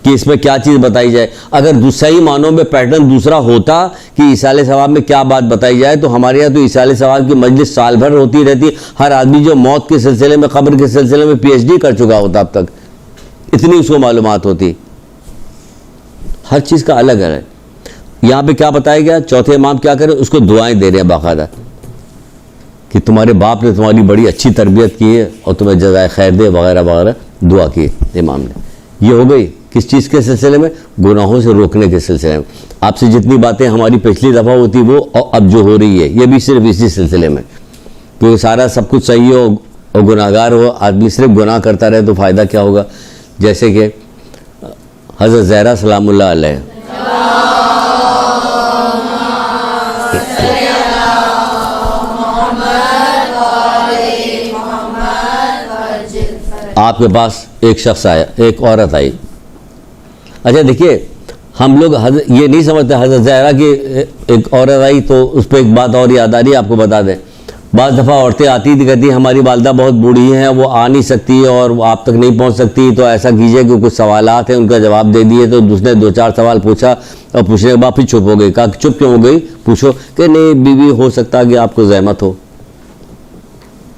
Speaker 3: کہ اس میں کیا چیز بتائی جائے۔ اگر صحیح معنوں میں پیٹرن دوسرا ہوتا کہ ایصال ثواب میں کیا بات بتائی جائے تو ہمارے یہاں تو ایصال ثواب کی مجلس سال بھر ہوتی رہتی، ہر آدمی جو موت کے سلسلے میں، قبر کے سلسلے میں PhD کر چکا ہوتا اب تک، اتنی اس کو معلومات ہوتی۔ ہر چیز کا الگ ہے۔ یہاں پہ کیا بتایا گیا؟ چوتھے امام کیا کرے؟ اس کو دعائیں دے رہے ہیں باقاعدہ کہ تمہارے باپ نے تمہاری بڑی اچھی تربیت کی ہے اور تمہیں جزائے خیر دے وغیرہ وغیرہ دعا کی امام نے۔ یہ ہو گئی کس چیز کے سلسلے میں؟ گناہوں سے روکنے کے سلسلے میں۔ آپ سے جتنی باتیں ہماری پچھلی دفعہ ہوتی وہ اب جو ہو رہی ہے یہ بھی صرف اسی سلسلے میں، کیونکہ سارا سب کچھ صحیح ہو اور گناہ گار ہو، آدمی صرف گناہ کرتا رہے تو فائدہ کیا ہوگا؟ جیسے کہ حضرت زہرا سلام اللہ علیہ آپ کے پاس ایک شخص آیا, ایک عورت آئی. اچھا دیکھیے, ہم لوگ یہ نہیں سمجھتے حضرت زہرا کی ایک عورت آئی تو اس پہ ایک بات اور یاد آ رہی ہے, آپ کو بتا دیں. بعض دفعہ عورتیں آتی تھی, کہتی ہماری والدہ بہت بوڑھی ہیں, وہ آ نہیں سکتی اور وہ آپ تک نہیں پہنچ سکتی, تو ایسا کیجئے کہ کچھ سوالات ہیں ان کا جواب دے دیے. تو اس نے 2-4 سوال پوچھا اور پوچھنے کے بعد پھر چپ ہو گئی. کہا کہ چپ کیوں ہو گئی, پوچھو. کہ نہیں بیوی ہو سکتا کہ آپ کو زحمت ہو.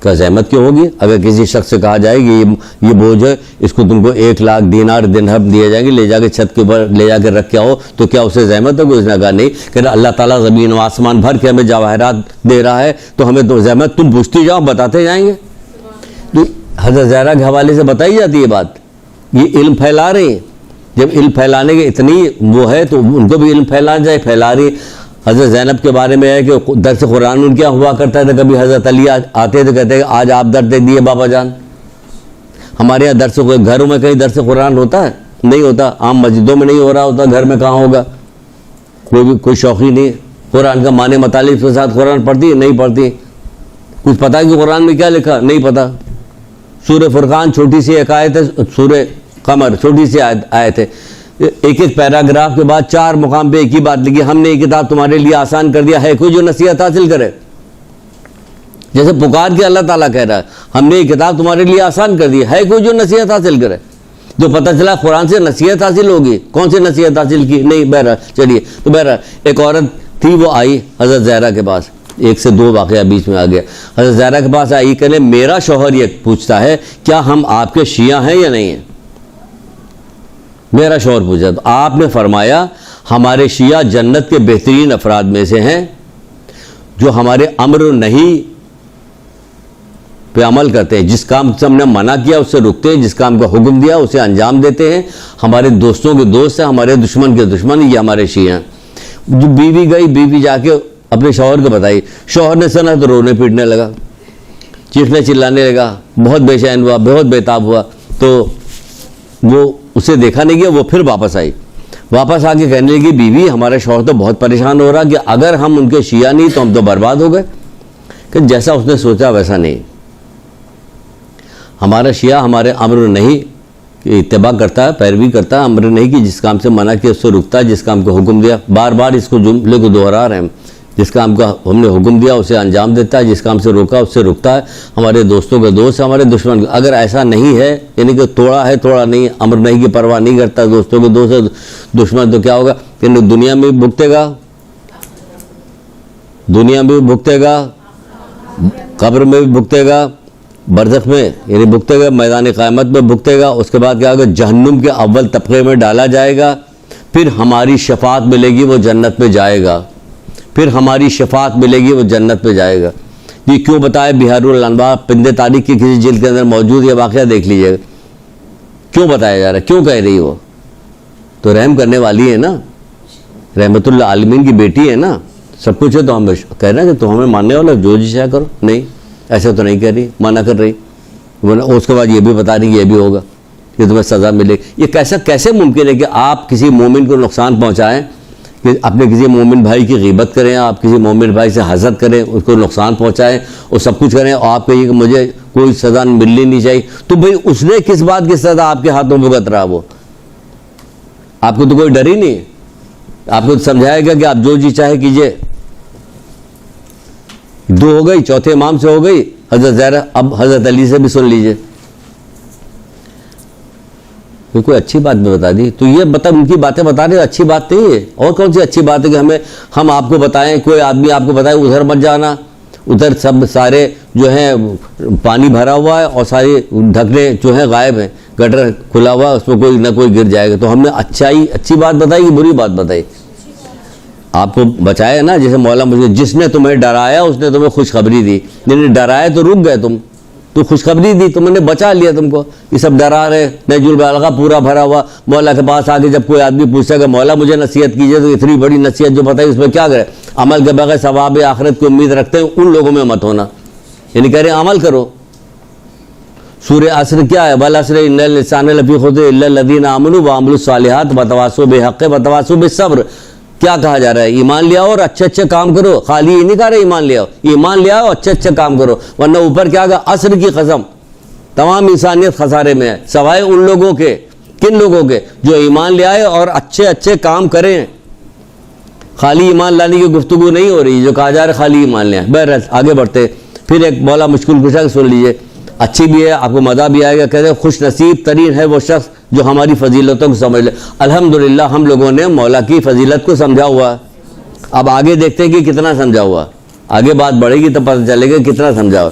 Speaker 3: کہ زحمت کیوں ہوگی؟ اگر کسی شخص سے کہا جائے کہ یہ بوجھ ہے, اس کو تم کو 1 لاکھ دینار درہم دیے جائیں گے, لے جا کے چھت کے اوپر لے جا کے رکھ کے آؤ, تو کیا اسے زحمت ہوگی؟ اس نے کہا نہیں. کہ اللہ تعالیٰ زمین و آسمان بھر کے ہمیں جواہرات دے رہا ہے, تو ہمیں تو زحمت تم پوچھتی جاؤ, بتاتے جائیں گے. تو حضرت زہرا کے حوالے سے بتائی جاتی ہے بات. یہ علم پھیلا رہے ہیں. جب علم پھیلانے کے اتنی وہ ہے تو ان کو بھی علم پھیلانا چاہیے, پھیلا رہی. حضرت زینب کے بارے میں ہے کہ درس قرآن ان کیا ہوا کرتا تھا. کبھی حضرت علی آتے تو کہتے ہیں آج آپ درس دیے بابا جان. ہمارے یہاں درس, گھروں میں کہیں درس قرآن ہوتا ہے؟ نہیں ہوتا. عام مسجدوں میں نہیں ہو رہا ہوتا, گھر میں کہاں ہوگا؟ کوئی شوقی نہیں. قرآن کا معنی مطالب کے ساتھ قرآن پڑھتی ہے؟ نہیں پڑھتی. کچھ پتہ ہے کہ قرآن میں کیا لکھا؟ نہیں پتہ. سورہ فرقان چھوٹی سی ایک آیت ہے, سورہ قمر چھوٹی سی آیت ہے, ایک پیراگراف کے بعد 4 مقام پہ ایک ہی بات لکھی, ہم نے یہ کتاب تمہارے لیے آسان کر دیا, ہے کوئی جو نصیحت حاصل کرے؟ جیسے پکار کے اللہ تعالیٰ کہہ رہا ہے ہم نے یہ کتاب تمہارے لیے آسان کر دی, ہے کوئی جو نصیحت حاصل کرے؟ جو پتہ چلا قرآن سے نصیحت حاصل ہوگی. کون سی نصیحت حاصل کی؟ نہیں. بہرحال چلیے, تو بہرحال ایک عورت تھی, وہ آئی حضرت زہرا کے پاس. 1 سے 2 واقعہ بیچ میں آ گیا. حضرت زہرا کے پاس آئی, کہنے میرا شوہر یہ پوچھتا ہے کیا ہم آپ کے شیعہ ہیں یا نہیں ہیں. میرا شوہر پوچھا, تو آپ نے فرمایا ہمارے شیعہ جنت کے بہترین افراد میں سے ہیں, جو ہمارے امر و نہی پہ عمل کرتے ہیں. جس کام سے ہم نے منع کیا اس سے رکتے ہیں, جس کام کا حکم دیا اسے انجام دیتے ہیں. ہمارے دوستوں کے دوست ہیں, ہمارے دشمن کے دشمن, یہ ہمارے شیعہ ہیں. جو بیوی گئی, بیوی جا کے اپنے شوہر کو بتائی. شوہر نے سنا تو رونے پیٹنے لگا, چیخنے چلانے لگا, بہت بے چین ہوا, بہت بےتاب ہوا. تو وہ اسے دیکھا نہیں گیا, وہ پھر واپس آئی. واپس آ کے کہنے لگی بیوی ہمارا شوہر تو بہت پریشان ہو رہا کہ اگر ہم ان کے شیعہ نہیں تو ہم تو برباد ہو گئے. کہ جیسا اس نے سوچا ویسا نہیں. ہمارا شیعہ ہمارے امر نہیں کہ اتباع کرتا ہے, پیروی کرتا ہے, امر نہیں کہ جس کام سے منع کیا اس سے رکتا ہے, جس کام کو حکم دیا. بار بار اس کو جملے کو دہرا رہے ہیں. جس کام کا ہم نے حکم دیا اسے انجام دیتا ہے, جس کام سے روکا اس سے رکتا ہے. ہمارے دوستوں کے دوست, ہمارے دشمن. اگر ایسا نہیں ہے, یعنی کہ توڑا ہے توڑا نہیں, امر نہیں کی پرواہ نہیں کرتا, دوستوں کے دوست دشمن, تو کیا ہوگا کہ دنیا میں بھی بھگتے گا, دنیا میں بھی بھگتے گا, قبر میں بھی بھگتے گا, برزخ میں یعنی بھگتے گا, میدان قیامت میں بھگتے گا. اس کے بعد کیا ہوگا, جہنم کے اول طبقے میں ڈالا جائے گا. پھر ہماری شفاعت ملے گی, وہ جنت میں جائے گا. پھر ہماری شفاعت ملے گی, وہ جنت میں جائے گا. یہ کیوں بتایا؟ بہار الانوار پند تاریخ کی کسی جلد کے اندر موجود یہ واقعہ دیکھ لیجیے گا. کیوں بتایا جا رہا ہے, کیوں کہہ رہی وہ؟ تو رحم کرنے والی ہے نا, رحمت اللہ عالمین کی بیٹی ہے نا, سب کچھ ہے. تو ہم کہہ رہے ہیں کہ تو ہمیں ماننے والا جو جی چاہے کرو. نہیں, ایسا تو نہیں کہہ رہی, منع کر رہی. اس کے بعد یہ بھی بتا رہی یہ بھی ہوگا کہ تمہیں سزا ملے. یہ کیسے ممکن ہے کہ آپ کسی مومن کو نقصان پہنچائیں, کہ اپنے کسی مومن بھائی کی غیبت کریں, آپ کسی مومن بھائی سے حسد کریں, اس کو نقصان پہنچائیں اور سب کچھ کریں, اور آپ کہیے کہ مجھے کوئی سزا ملنی نہیں چاہیے. تو بھئی اس نے کس بات کی سزا آپ کے ہاتھوں بھگت رہا؟ وہ آپ کو تو کوئی ڈر ہی نہیں. آپ کو سمجھائے گا کہ آپ جو جی چاہے کیجئے. 2 ہو گئی, چوتھے امام سے ہو گئی حضرت زہرا. اب حضرت علی سے بھی سن لیجئے. کوئی اچھی بات میں بتا دی, تو یہ ان کی باتیں بتا رہے اچھی بات نہیں ہے. اور کون سی اچھی بات ہے کہ ہم آپ کو بتائیں, کوئی آدمی آپ کو بتائے ادھر مت جانا, ادھر سب سارے جو ہیں پانی بھرا ہوا ہے اور سارے ڈھکنے جو ہیں غائب ہیں, گٹر کھلا ہوا, اس میں کوئی نہ کوئی گر جائے گا. تو ہم نے اچھی بات بتائی کہ بری بات بتائی؟ آپ کو بچایا نا. جیسے مولا مجھے, جس نے تمہیں ڈرایا اس نے تمہیں خوشخبری دی. یعنی ڈرایا تو رک گئے تم, تو خوشخبری دی, تم نے بچا لیا تم کو. یہ سب ڈرا رہے, نہج البلاغہ پورا بھرا ہوا. مولا کے پاس آگے جب کوئی آدمی پوچھتا کہ مولا مجھے نصیحت کیجیے, تو اتنی بڑی نصیحت جو بتائی اس میں کیا کرے؟ عمل کے بغیر ثواب آخرت کی امید رکھتے ہیں ان لوگوں میں مت ہونا. یعنی کہہ رہے ہیں عمل کرو. سورہ عصر کیا ہے؟ والعصر ان الانسان لفی خسر الا الذین آمنوا وعملوا الصالحات وتواصوا بالحق وتواصوا بالصبر. کیا کہا جا رہا ہے؟ ایمان لے آؤ اور اچھے کام کرو. خالی یہ نہیں کہہ رہے ایمان لے آؤ, ایمان لے آؤ اچھے کام کرو. ورنہ اوپر کیا کہا؟ عصر کی قسم, تمام انسانیت خسارے میں ہے، سوائے ان لوگوں کے. کن لوگوں کے؟ جو ایمان لے آئے اور اچھے اچھے کام کریں. خالی ایمان لانے کی گفتگو نہیں ہو رہی جو کہا جا رہا ہے خالی ایمان لے آئے. بہرحال آگے بڑھتے. پھر ایک مولا مشکل کشا سن لیجئے، اچھی بھی ہے، آپ کو مزہ بھی آئے گا. کہتے ہیں خوش نصیب ترین ہے وہ شخص جو ہماری فضیلتوں کو سمجھ لے. الحمدللہ ہم لوگوں نے مولا کی فضیلت کو سمجھا ہوا. اب آگے دیکھتے ہیں کہ کتنا سمجھا ہوا. آگے بات بڑھے گی تو پتہ چلے گا کتنا سمجھا ہوا.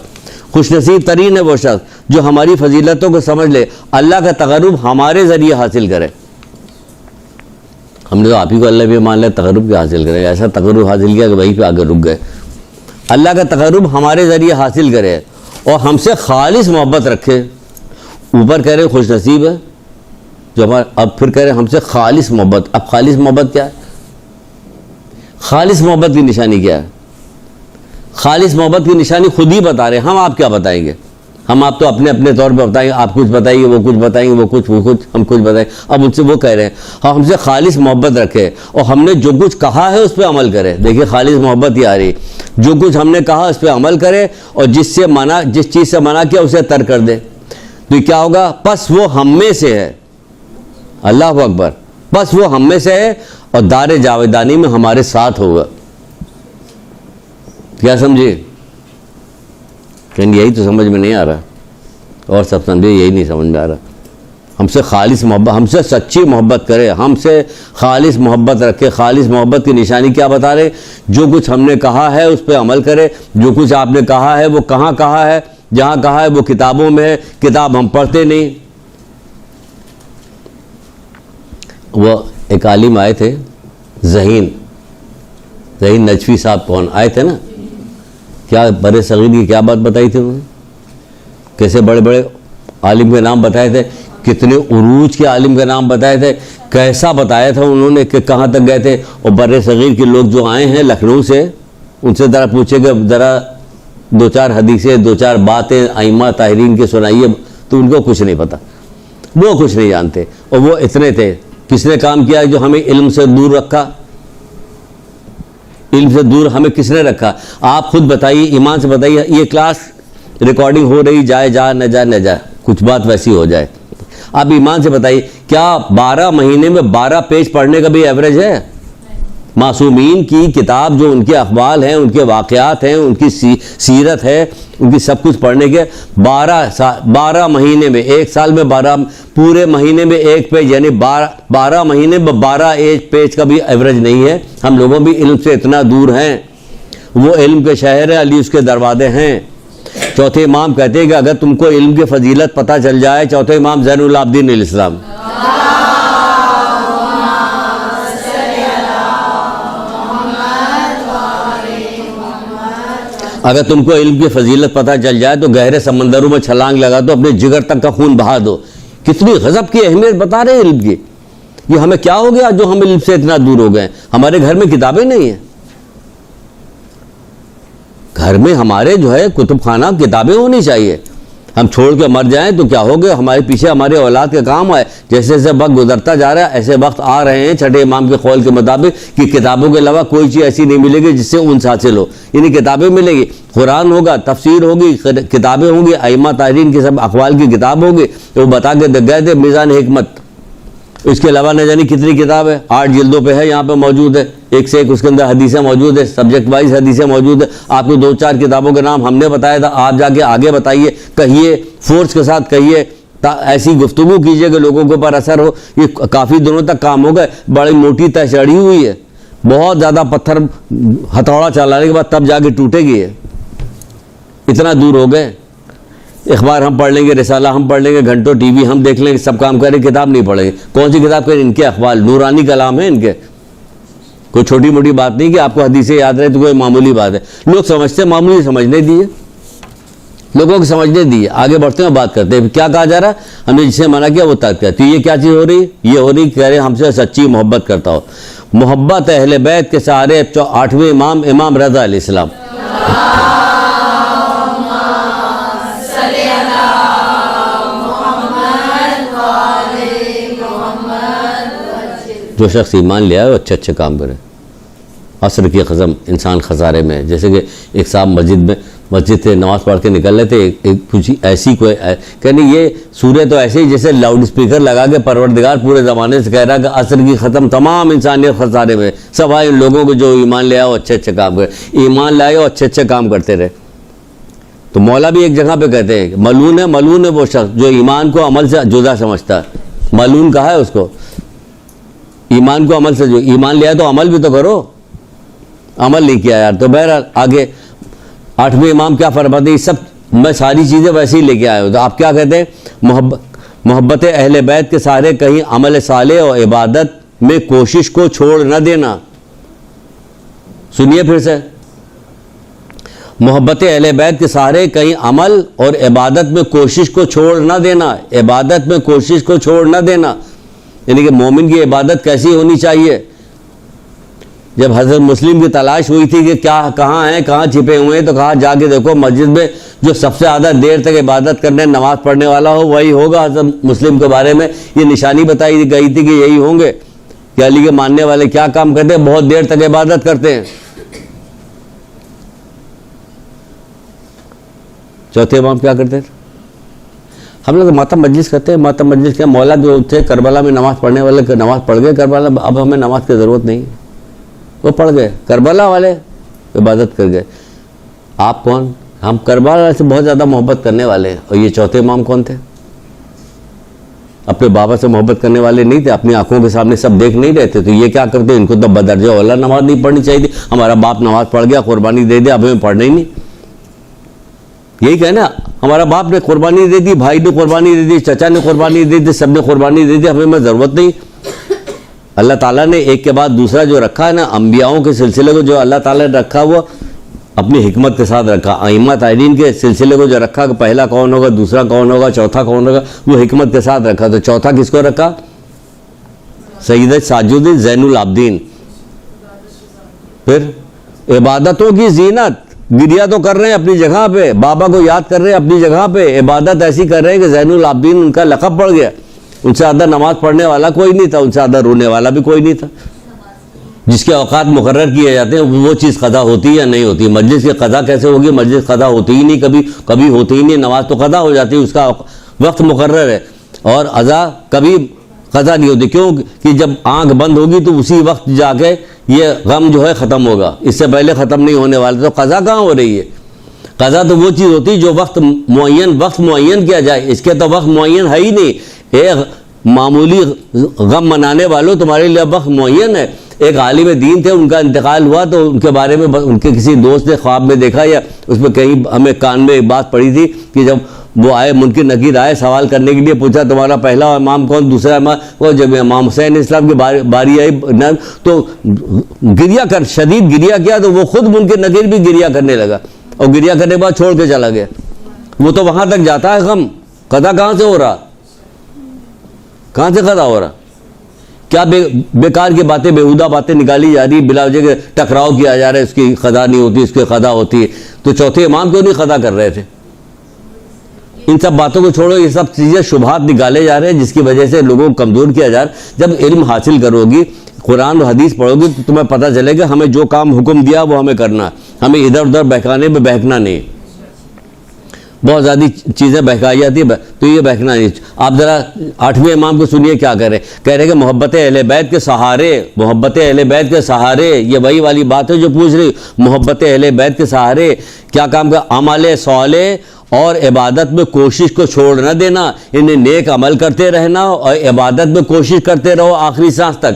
Speaker 3: خوش نصیب ترین ہے وہ شخص جو ہماری فضیلتوں کو سمجھ لے، اللہ کا تقرب ہمارے ذریعے حاصل کرے. ہم نے تو آپ ہی کو اللہ بھی مان لیا، تقرب بھی حاصل کرے. ایسا تقرب حاصل کیا کہ وہیں پہ آگے رک گئے. اللہ کا تقرب ہمارے ذریعے حاصل کرے اور ہم سے خالص محبت رکھے. اوپر کہہ رہے خوش نصیب ہے جو ہمارا، اب پھر کہہ رہے ہم سے خالص محبت. اب خالص محبت کیا ہے؟ خالص محبت کی نشانی کیا ہے؟ خالص محبت کی نشانی خود ہی بتا رہے ہیں. ہم آپ کیا بتائیں گے؟ ہم آپ تو اپنے اپنے طور پہ بتائیں گے. آپ کچھ بتائیں گے، وہ کچھ بتائیں گے، وہ کچھ ہم کچھ بتائیں گے. اب ان سے وہ کہہ رہے ہیں ہاں ہم سے خالص محبت رکھے اور ہم نے جو کچھ کہا ہے اس پہ عمل کرے. دیکھیے خالص محبت ہی آ رہی. جو کچھ ہم نے کہا اس پہ عمل کرے اور جس چیز سے منع کیا اسے ترک کر دے. تو یہ کیا ہوگا؟ پس وہ ہم میں سے ہے. اللہ اکبر. پس وہ ہم میں سے ہے اور دار جاویدانی میں ہمارے ساتھ ہوگا. کیا سمجھے؟ کہ یہی تو سمجھ میں نہیں آ رہا اور سب سمجھے یہی نہیں سمجھ میں آ رہا. ہم سے خالص محبت، ہم سے سچی محبت کرے، ہم سے خالص محبت رکھے. خالص محبت کی نشانی کیا بتا رہے؟ جو کچھ ہم نے کہا ہے اس پہ عمل کرے. جو کچھ آپ نے کہا ہے وہ کہاں کہا ہے؟ جہاں کہا ہے وہ کتابوں میں ہے. کتاب ہم پڑھتے نہیں. وہ ایک عالم آئے تھے، ذہین نجفی صاحب. کون آئے تھے نا؟ کیا بر صغیر کی کیا بات بتائی تھی انہوں نے؟ کیسے بڑے بڑے عالم کے نام بتائے تھے، کتنے عروج کے عالم کے نام بتائے تھے. کیسا بتایا تھا انہوں نے کہ کہاں تک گئے تھے. اور بر صغیر کے لوگ جو آئے ہیں لکھنؤ سے، ان سے ذرا پوچھے کہ ذرا دو چار حدیثیں، دو چار باتیں ائمہ طاہرین کی سنائیے، تو ان کو کچھ نہیں پتا، وہ کچھ نہیں جانتے. اور وہ اتنے تھے. کس نے کام کیا جو ہمیں علم سے دور رکھا؟ علم سے دور ہمیں کس نے رکھا؟ آپ خود بتائیے، ایمان سے بتائیے. یہ کلاس ریکارڈنگ ہو رہی، جائے جا نہ جائے نہ جائے، کچھ بات ویسی ہو جائے. آپ ایمان سے بتائیے کیا 12 مہینے میں 12 پیج پڑھنے کا بھی ایوریج ہے؟ معصومین کی کتاب جو ان کے اخبار ہیں، ان کے واقعات ہیں، ان کی سیرت ہے، ان کی سب کچھ پڑھنے کے 12 مہینے میں، ایک سال میں 12 پورے مہینے میں ایک پیج، یعنی 12 مہینے میں 12 پیج کا بھی ایوریج نہیں ہے. ہم لوگوں بھی علم سے اتنا دور ہیں. وہ علم کے شہر ہے، علی اس کے دروازے ہیں. چوتھے امام کہتے ہیں کہ اگر تم کو علم کی فضیلت پتہ چل جائے، چوتھے امام زین العابدین علیہ السلام، اگر تم کو علم کی فضیلت پتہ چل جائے تو گہرے سمندروں میں چھلانگ لگا دو، اپنے جگر تک کا خون بہا دو. کتنی غضب کی اہمیت بتا رہے ہیں علم کی. یہ ہمیں کیا ہو گیا جو ہم علم سے اتنا دور ہو گئے؟ ہمارے گھر میں کتابیں نہیں ہیں. گھر میں ہمارے جو ہے کتب خانہ کتابیں ہونی چاہیے. ہم چھوڑ کے مر جائیں تو کیا ہو گیا؟ ہمارے پیچھے ہمارے اولاد کے کام آئے. جیسے جیسے وقت گزرتا جا رہا ہے ایسے وقت آ رہے ہیں چھٹے امام کے قول کے مطابق کہ کتابوں کے علاوہ کوئی چیز ایسی نہیں ملے گی جس سے انس حاصل ہو. یعنی کتابیں ملیں گی، قرآن ہوگا، تفسیر ہوگی، کتابیں ہوں گی، ائمہ طاہرین کی سب اقوال کی کتاب ہوگی. وہ بتا کے گئے تھے میزان حکمت. اس کے علاوہ نہ جانے کتنی کتاب ہے، 8 جلدوں پہ ہے، یہاں پہ موجود ہے، ایک سے ایک اس کے اندر حدیثیں موجود ہے، سبجیکٹ وائز حدیثیں موجود ہے. آپ کو 2-4 کتابوں کے نام ہم نے بتایا تھا، آپ جا کے آگے بتائیے، کہیے، فورس کے ساتھ کہیے، ایسی گفتگو کیجئے کہ لوگوں کے اوپر اثر ہو. یہ کافی دنوں تک کام ہو گئے. بڑی موٹی تہ چڑھی ہوئی ہے، بہت زیادہ پتھر ہتھوڑا چلانے کے بعد تب جا کے ٹوٹے گی. اتنا دور ہو گئے. اخبار ہم پڑھ لیں گے، رسالہ ہم پڑھ لیں گے، گھنٹوں ٹی وی ہم دیکھ لیں گے، سب کام کریں، کتاب نہیں پڑھیں گے. کون سی کتاب کریں؟ ان کے اخبار نورانی کلام ہے ان کے. کوئی چھوٹی موٹی بات نہیں کہ آپ کو حدیثیں یاد رہے تو کوئی معمولی بات ہے. لوگ سمجھتے ہیں معمولی، سمجھنے دیجیے، لوگوں کو سمجھنے دیجیے. آگے بڑھتے ہیں، بات کرتے ہیں. کیا کہا جا رہا ہے؟ ہم نے جسے منع کیا وہ ترک کیا. تو یہ کیا چیز ہو رہی؟ یہ ہو رہی کہہ رہے ہم سے سچی محبت کرتا ہو. محبت اہل بیت کے سارے 8ویں امام، امام رضا علیہ السلام. جو شخص ایمان لے آئے وہ اچھے اچھے کام کرے. عصر کی قسم انسان خسارے میں ہے. جیسے کہ ایک صاحب مسجد میں مسجد سے نماز پڑھ کے نکل رہے تھے, ایک کچھ ایسی کوئی کہنے یہ سورہ تو ایسے ہی جیسے لاؤڈ اسپیکر لگا کے پروردگار پورے زمانے سے کہہ رہا کہ عصر کی ختم, تمام انسانیت خسارے میں, سوائے ان لوگوں کو جو ایمان لے آؤ اچھے اچھے کام کرے, ایمان لائے اور اچھے اچھے کام کرتے رہے. تو مولا بھی ایک جگہ پہ کہتے ہیں ملعون ہے وہ شخص جو ایمان کو عمل سے جدا سمجھتا ہے. ملعون کہا ہے اس کو, ایمان کو عمل سے, جو ایمان لیا تو عمل بھی تو کرو, عمل نہیں کیا یار. تو بہرحال آگے 8ویں امام کیا فرماتے ہیں, سب میں ساری چیزیں ویسے ہی لے کے آیا ہوں. تو آپ کیا کہتے ہیں, محبت اہل بیت کے سہارے کہیں عمل صالح اور عبادت میں کوشش کو چھوڑ نہ دینا. سنیے پھر سے, محبت اہل بیت کے سہارے کہیں عمل اور عبادت میں کوشش کو چھوڑ نہ دینا. عبادت میں کوشش کو چھوڑ نہ دینا یعنی کہ مومن کی عبادت کیسی ہونی چاہیے. جب حضرت مسلم کی تلاش ہوئی تھی کہ کیا کہاں ہیں, کہاں چھپے ہوئے ہیں, تو کہا جا کے دیکھو مسجد میں جو سب سے زیادہ دیر تک عبادت کرنے نماز پڑھنے والا ہو وہی ہوگا. حضرت مسلم کے بارے میں یہ نشانی بتائی گئی تھی کہ یہی ہوں گے کہ علی کے ماننے والے کیا کام کرتے ہیں, بہت دیر تک عبادت کرتے ہیں. چوتھے امام کیا کرتے تھے, ہم لوگ ماتم مجلس کرتے ہیں. ماتم مجلس کے مولا جو تھے کربلا میں نماز پڑھنے والے نماز پڑھ گئے کربلا, اب ہمیں نماز کی ضرورت نہیں, وہ پڑھ گئے. کربلا والے عبادت کر گئے. آپ کون, ہم کربلا سے بہت زیادہ محبت کرنے والے ہیں. اور یہ چوتھے امام کون تھے, اپنے بابا سے محبت کرنے والے نہیں تھے, اپنی آنکھوں کے سامنے سب دیکھ نہیں رہے تھے. تو یہ کیا کرتے, ان کو تو بدرجہ اولا نماز نہیں پڑھنی چاہیے تھی. ہمارا باپ نماز پڑھ گیا, قربانی دے دیا, اب ہمیں پڑھنا ہی نہیں. یہی کہنا, ہمارا باپ نے قربانی دے دی, بھائی نے قربانی دے دی, چچا نے قربانی دے دی, سب نے قربانی دے دی, ہمیں ضرورت نہیں. اللہ تعالیٰ نے ایک کے بعد دوسرا جو رکھا ہے نا, انبیاؤں کے سلسلے کو جو اللہ تعالیٰ نے رکھا وہ اپنی حکمت کے ساتھ رکھا. ائمہ تابعین کے سلسلے کو جو رکھا کہ پہلا کون ہوگا, دوسرا کون ہوگا, چوتھا کون ہوگا, وہ حکمت کے ساتھ رکھا. تو چوتھا کس کو رکھا, سید ساجد الدین زین العابدین. پھر عبادتوں کی زینت, گریا تو کر رہے ہیں اپنی جگہ پہ, بابا کو یاد کر رہے ہیں اپنی جگہ پہ, عبادت ایسی کر رہے ہیں کہ زین العابدین ان کا لقب پڑ گیا. ان سے زیادہ نماز پڑھنے والا کوئی نہیں تھا, ان سے زیادہ رونے والا بھی کوئی نہیں تھا. جس کے اوقات مقرر کیے جاتے ہیں وہ چیز قضا ہوتی ہے یا نہیں ہوتی. مجلس کی قضا کیسے ہوگی, مجلس قضا ہوتی ہی نہیں, کبھی ہوتی ہی نہیں. نماز تو قضا ہو جاتی ہے, اس کا وقت مقرر ہے, اور اذا کبھی قضا نہیں ہوتی. کیوں کہ جب آنکھ بند ہوگی تو اسی وقت جا کے یہ غم جو ہے ختم ہوگا, اس سے پہلے ختم نہیں ہونے والا. تو قضا کہاں ہو رہی ہے, قضا تو وہ چیز ہوتی ہے جو وقت معین کیا جائے. اس کے تو وقت معین ہے ہی نہیں. ایک معمولی غم منانے والوں تمہارے لیے وقت معین ہے. ایک عالم دین تھے, ان کا انتقال ہوا تو ان کے بارے میں ان کے کسی دوست نے خواب میں دیکھا, یا اس میں کہیں ہمیں کان میں ایک بات پڑی تھی کہ جب وہ آئے منکر نکیر آئے سوال کرنے کے لیے, پوچھا تمہارا پہلا امام کون, دوسرا امام, وہ جب امام حسین اسلام کی باری آئی تو گریا کر شدید گریا کیا, تو وہ خود منکر نکیر بھی گریا کرنے لگا, اور گریا کرنے کے بعد چھوڑ کے چلا گیا. وہ تو وہاں تک جاتا ہے غم. قضا کہاں سے ہو رہا, کہاں سے قضا ہو رہا, کیا بیکار کی باتیں, بیہودہ باتیں نکالی جا رہی, بلا وجہ ٹکراؤ کیا جا رہا ہے, اس کی قضا نہیں ہوتی, اس کی قضا ہوتی ہے. تو چوتھے امام کیوں نہیں قضا کر رہے تھے. ان سب باتوں کو چھوڑو, یہ سب چیزیں شبہات نکالے جا رہے ہیں جس کی وجہ سے لوگوں کو کمزور کیا جا رہا ہے. جب علم حاصل کرو گی, قرآن و حدیث پڑھو گی, تو تمہیں پتہ چلے گا ہمیں جو کام حکم دیا وہ ہمیں کرنا ہے, ہمیں ادھر ادھر بہکانے میں بہکنا نہیں. بہت زیادہ چیزیں بہکائی جاتی ہے تو یہ بہکنا نہیں. آپ ذرا 8ویں امام کو سنیے کیا کہہ رہے کہ محبت اہل بیت کے سہارے, محبت اہل بیت کے سہارے, یہ وہی والی بات ہے جو پوچھ رہی. محبت اہل بیت کے سہارے کیا کام کا, عمل صالح اور عبادت میں کوشش کو چھوڑ نہ دینا. انہیں نیک عمل کرتے رہنا اور عبادت میں کوشش کرتے رہو آخری سانس تک.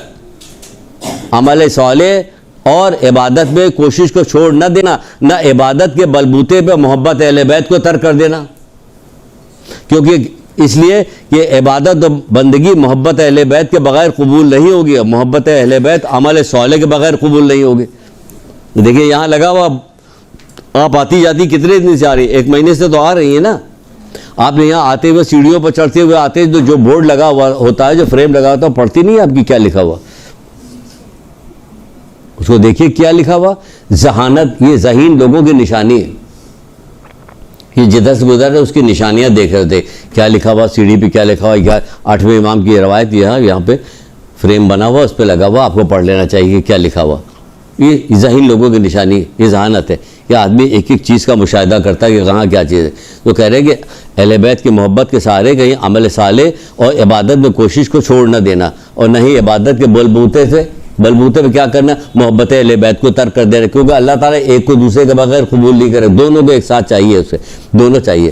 Speaker 3: عمل صالح اور عبادت میں کوشش کو چھوڑ نہ دینا, نہ عبادت کے بلبوتے پہ محبت اہل بیت کو ترک کر دینا. کیونکہ اس لیے کہ عبادت و بندگی محبت اہل بیت کے بغیر قبول نہیں ہوگی, محبت اہل بیت عمل صالح کے بغیر قبول نہیں ہوگی. دیکھیے یہاں لگا ہوا, آپ آتی جاتی کتنے دن سے آ رہی, 1 مہینے سے تو آ رہی ہیں نا. آپ نے یہاں آتے ہوئے سیڑھیوں پر چڑھتے ہوئے آتے, جو بورڈ لگا ہوا ہوتا ہے, جو فریم لگا ہوتا ہے, پڑھتی نہیں ہے آپ کی کیا لکھا ہوا, اس کو دیکھیے کیا لکھا ہوا. ذہانت, یہ ذہین لوگوں کی نشانی ہے. یہ جدھر سے گزر رہے اس کی نشانیاں دیکھ رہے تھے, کیا لکھا ہوا سیڑھی پہ, کیا لکھا ہوا. 8ویں امام کی روایت یہاں پہ فریم بنا ہوا, اس پہ لگا ہوا, آپ کو پڑھ لینا چاہیے کیا لکھا ہوا. یہ ذہین لوگوں کی نشانی، یہ ذہانت ہے کہ آدمی ایک ایک چیز کا مشاہدہ کرتا ہے کہ کہاں کیا چیز ہے. تو کہہ رہے ہیں کہ اہل بیت کی محبت کے سہارے کہیں عمل صالح اور عبادت میں کوشش کو چھوڑ نہ دینا، اور نہ ہی عبادت کے بلبوتے پہ کیا کرنا، محبت اہل بیت کو ترک کر دینا، کیونکہ اللہ تعالیٰ ایک کو دوسرے کے بغیر قبول نہیں کرے، دونوں کو ایک ساتھ چاہیے، اسے دونوں چاہیے.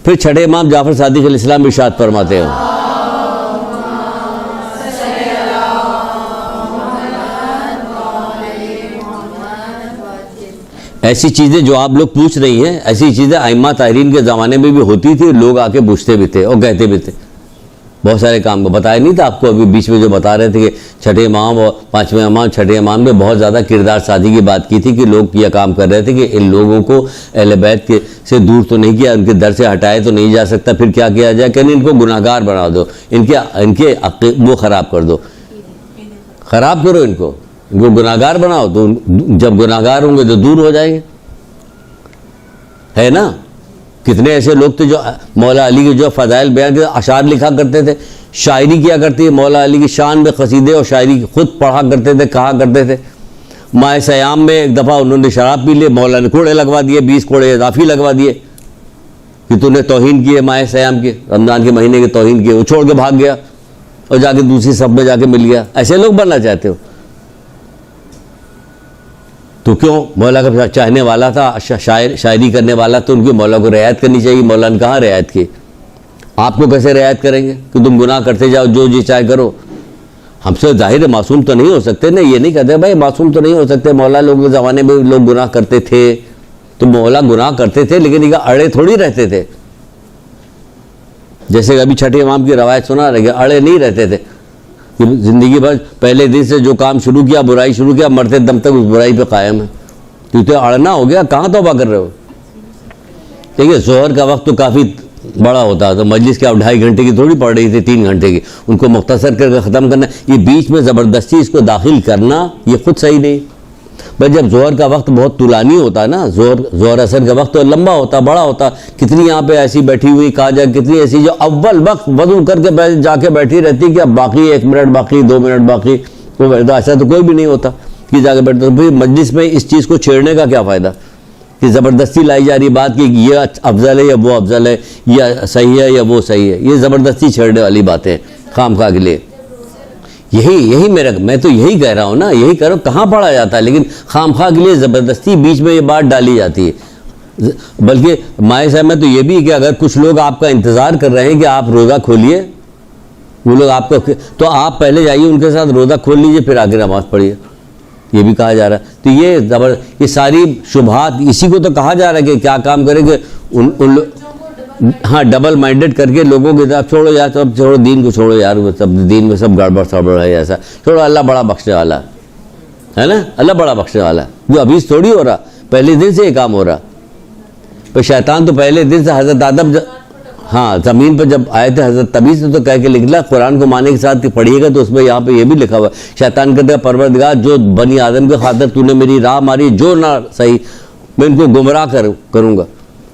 Speaker 3: پھر چھٹے امام جعفر صادق علیہ السلام ارشاد فرماتے ہیں، ایسی چیزیں جو آپ لوگ پوچھ رہی ہیں، ایسی چیزیں ائمہ طاہرین کے زمانے میں بھی ہوتی تھی، لوگ آ کے پوچھتے بھی تھے اور کہتے بھی تھے. بہت سارے کام کو بتایا نہیں تھا آپ کو، ابھی بیچ میں جو بتا رہے تھے کہ چھٹے امام اور پانچویں امام، چھٹے امام میں بہت زیادہ کردار سازی کی بات کی تھی کہ لوگ یہ کام کر رہے تھے کہ ان لوگوں کو اہل بیت کے سے دور تو نہیں کیا، ان کے در سے ہٹائے تو نہیں جا سکتا، پھر کیا کیا جائے کہ ان کو گناہ گار بنا دو، ان کے وہ خراب کر دو، خراب کرو ان کو گناہ گار بناؤ، تو جب گناہ گار ہوں گے تو دور ہو جائیں گے. ہے نا، کتنے ایسے لوگ تھے جو مولا علی کے جو فضائل بیان کے اشعار لکھا کرتے تھے، شاعری کیا کرتے تھے، مولا علی کی شان میں قصیدے اور شاعری خود پڑھا کرتے تھے، کہا کرتے تھے. ماہ سیام میں ایک دفعہ انہوں نے شراب پی لی، مولا نے کوڑے لگوا دیے، 20 کوڑے اضافی لگوا دیے کہ تو نے توہین کی ہے ماہ سیام کی، رمضان کے مہینے کی توہین کی. وہ چھوڑ کے بھاگ گیا اور جا کے دوسری صف میں جا کے مل گیا. ایسے لوگ بننا چاہتے ہو تو کیوں؟ مولا کا چاہنے والا تھا، شاعری کرنے والا، تو ان کی مولا کو رعایت کرنی چاہیے. مولا نے کہاں رعایت کی؟ آپ کو کیسے رعایت کریں گے کہ تم گناہ کرتے جاؤ، جو جی چاہے کرو. ہم سے ظاہر معصوم تو نہیں ہو سکتے نا، یہ نہیں کہتے بھائی معصوم تو نہیں ہو سکتے، مولا لوگوں کے زمانے میں لوگ گناہ کرتے تھے، تو مولا گناہ کرتے تھے لیکن یہ اڑے تھوڑی رہتے تھے. جیسے ابھی چھٹے امام کی روایت سنا رہے، اڑے نہیں رہتے تھے، زندگی بھر پہلے دن سے جو کام شروع کیا، برائی شروع کیا، مرتے دم تک اس برائی پہ قائم ہے. تو اڑنا ہو گیا، کہاں توبہ کر رہے ہو؟ دیکھیے ظہر کا وقت تو کافی بڑا ہوتا تو مجلس کے اب 2.5 گھنٹے کی تھوڑی پڑ رہی تھی، 3 گھنٹے کی، ان کو مختصر کر کے ختم کرنا. یہ بیچ میں زبردستی اس کو داخل کرنا یہ خود صحیح نہیں. بھائی جب ظہر کا وقت بہت طولانی ہوتا ہے نا، ظہر اثر کا وقت تو لمبا ہوتا، بڑا ہوتا. کتنی یہاں پہ ایسی بیٹھی ہوئی کہا جائے، کتنی ایسی جو اول وقت وضو کر کے جا کے بیٹھی رہتی کہ اب باقی 1 منٹ باقی، 2 منٹ باقی. ایسا تو کوئی بھی نہیں ہوتا کہ جا کے بیٹھتا. تو پھر مجلس میں اس چیز کو چھیڑنے کا کیا فائدہ کہ زبردستی لائی جا رہی بات کہ یہ افضل ہے یا وہ افضل ہے، یا صحیح ہے یا وہ صحیح ہے. یہ زبردستی چھیڑنے والی باتیں خام خواہ کے لیے. یہی میں تو یہی کہہ رہا ہوں نا، یہی کہہ رہا ہوں، کہاں پڑھا جاتا ہے، لیکن خام خواہ کے لیے زبردستی بیچ میں یہ بات ڈالی جاتی ہے. بلکہ ماہ صاحب میں تو یہ بھی کہ اگر کچھ لوگ آپ کا انتظار کر رہے ہیں کہ آپ روزہ کھولیے، وہ لوگ آپ کا، تو آپ پہلے جائیے ان کے ساتھ روزہ کھول لیجیے، پھر آگے نماز پڑھیے. یہ بھی کہا جا رہا ہے. تو یہ ساری شبہات، اسی کو تو کہا جا رہا ہے کہ کیا کام کریں کہ ہاں ڈبل مائنڈڈ کر کے لوگوں کے ساتھ چھوڑو یار، سب چھوڑو، دین کو چھوڑو یار، سب دین میں سب گڑبڑ سڑبڑ ہے، ایسا چھوڑو. اللہ بڑا بخشنے والا ہے نا، اللہ بڑا بخشنے والا ہے. جو ابھی تھوڑی ہو رہا، پہلے دن سے یہ کام ہو رہا. پھر شیطان تو پہلے دن سے حضرت آدم ہاں زمین پر جب آئے تھے، حضرت تبھی سے تو کہہ کے لکھلا، قرآن کو ماننے کے ساتھ پڑھیے گا تو اس میں یہاں پہ یہ بھی لکھا ہوا ہے. شیطان کہتا ہے پروردگار جو بنی آدم کے خاطر تو نے میری راہ ماری، جو نہ صحیح میں ان کو گمراہ کروں گا،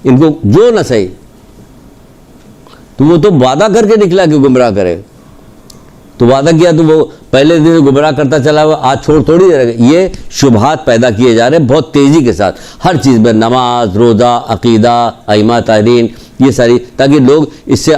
Speaker 3: ان کو جو نہ صحیح. تو وہ تو وعدہ کر کے نکلا کہ گمراہ کرے، تو وعدہ کیا تو وہ پہلے دن گمراہ کرتا چلا ہوا، آج چھوڑ تھوڑی دے رہا. یہ شبہات پیدا کیے جا رہے ہیں بہت تیزی کے ساتھ ہر چیز میں، نماز، روزہ، عقیدہ، ائمہ طاہرین، یہ ساری، تاکہ لوگ اس سے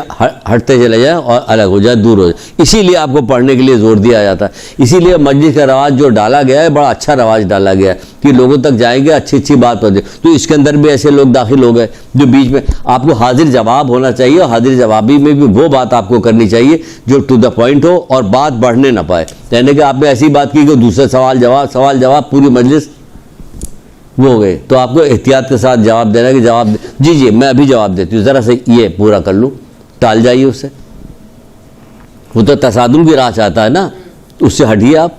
Speaker 3: ہٹتے چلے جائیں اور الگ ہو جائے، دور ہو جائے. اسی لیے آپ کو پڑھنے کے لیے زور دیا جاتا ہے. اسی لیے مجلس کا رواج جو ڈالا گیا ہے بڑا اچھا رواج ڈالا گیا ہے کہ لوگوں تک جائیں گے، اچھی بات ہو جائے. تو اس کے اندر بھی ایسے لوگ داخل ہو گئے جو بیچ میں آپ کو حاضر جواب ہونا چاہیے، اور حاضر جوابی میں بھی وہ بات آپ کو کرنی چاہیے جو ٹو دا پوائنٹ ہو اور بات بڑھنے نہ پائے. یعنی کہ آپ نے ایسی بات کی کہ دوسرے سوال جواب پوری مجلس وہ ہو گئے. تو آپ کو احتیاط کے ساتھ جواب دینا کہ جواب جی میں ابھی جواب دیتی ہوں، ذرا سے یہ پورا کر لوں، ٹال جائیے اس سے. وہ تو تصادم کی راہ چاہتا ہے نا، اس سے ہٹیے آپ.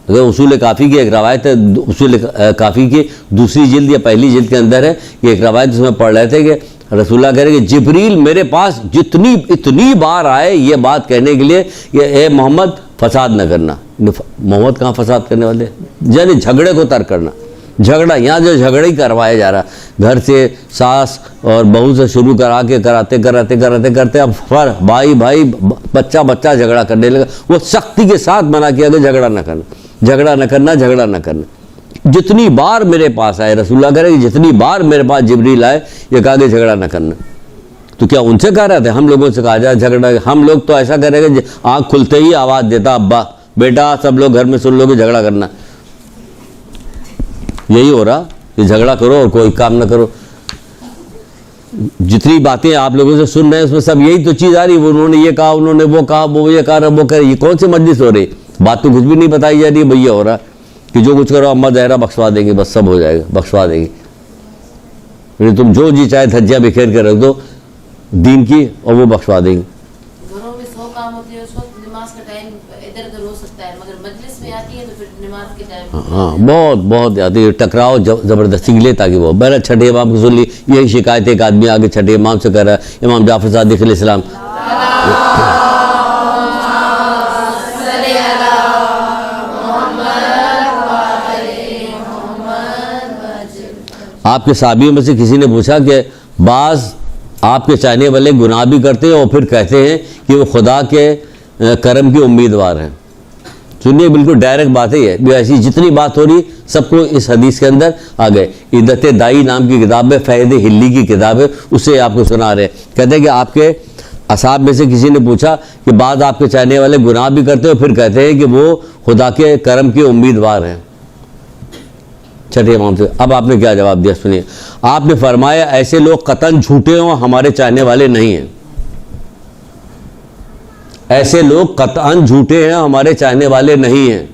Speaker 3: اگر اصول کافی کی ایک روایت ہے، اصول کافی کی دوسری جلد یا پہلی جلد کے اندر ہے، یہ ایک روایت اس میں پڑھ رہے تھے کہ رسول اللہ کہہ رہے کہ جبریل میرے پاس اتنی بار آئے یہ بات کہنے کے لیے کہ اے محمد فساد نہ کرنا. محمد کہاں فساد کرنے والے، یعنی جھگڑے کو ترک کرنا. جھگڑا یہاں جو جھگڑا ہی کروایا جا رہا، گھر سے ساس اور بہو سے شروع کرتے اب بھائی بچہ جھگڑا کرنے لگا. وہ سختی کے ساتھ منع کیا کہ جھگڑا نہ کرنا. جتنی بار میرے پاس آئے، رسول اللہ کہہ رہے کہ جتنی بار میرے پاس جبریل آئے یہ کہا کہ جھگڑا نہ کرنا. تو کیا ان سے کہہ رہے تھے؟ ہم لوگوں سے کہا جائے جھگڑا. ہم لوگ تو ایسا کریں گے آنکھ کھلتے ہی آواز دیتا ابا بیٹا سب لوگ گھر میں سن لو کہ جھگڑا کرنا. یہی ہو رہا کہ جھگڑا کرو اور کوئی کام نہ کرو. جتنی باتیں آپ لوگوں سے سن رہے ہیں اس میں سب یہی تو چیز آ رہی ہے. انہوں نے یہ کہا، انہوں نے وہ کہا، وہ یہ کہا، وہ کہہ رہے. یہ کون سی مجلس ہو رہی؟ بات تو کچھ بھی نہیں بتائی جا رہی. بھیا ہو رہا کہ جو کچھ کرو اماں زہرا بخشوا دیں گے، بس سب ہو جائے گا، بخشوا دیں گے. تم جو جی چاہے دھجیاں بکھیر کے رکھ دو دین کی اور وہ بخشوا دیں گے.
Speaker 4: گھروں میں 100 کام ہوتے ہیں، اس وقت نماز کا ٹائم ادھر ادھر ہو سکتا ہے، مگر مجلس میں آتی ہے تو پھر نماز کے ٹائم
Speaker 3: ہاں بہت آتی ہے. ٹکراؤ زبردستی لے تاکہ وہ بہرحال چھٹے امام کی سن لی. یہی شکایت ایک آدمی آگے چھٹے امام سے کر رہا ہے، امام جعفر صادق علیہ السلام. آپ کے صحابیوں میں سے کسی نے پوچھا کہ بعض آپ کے چاہنے والے گناہ بھی کرتے ہیں اور پھر کہتے ہیں کہ وہ خدا کے کرم کے امیدوار ہیں. سنیے بالکل ڈائریکٹ بات ہے یہ. ایسی جتنی بات ہو رہی سب کو اس حدیث کے اندر آ گئے. عدت دائی نام کی کتاب ہے، فہد ہلی کی کتاب ہے، اس سے آپ کو سنا رہے ہیں. کہتے ہیں کہ آپ کے اصحاب میں سے کسی نے پوچھا کہ بعض آپ کے چاہنے والے گناہ بھی کرتے ہیں اور پھر کہتے ہیں کہ وہ خدا کے کرم کے امیدوار ہیں. چھٹے امام سے اب آپ نے کیا جواب دیا سنیے. آپ نے فرمایا ایسے لوگ قطعاً جھوٹے ہوں ہمارے چاہنے والے نہیں ہیں. ایسے لوگ قطعاً جھوٹے ہیں ہمارے چاہنے والے نہیں ہیں.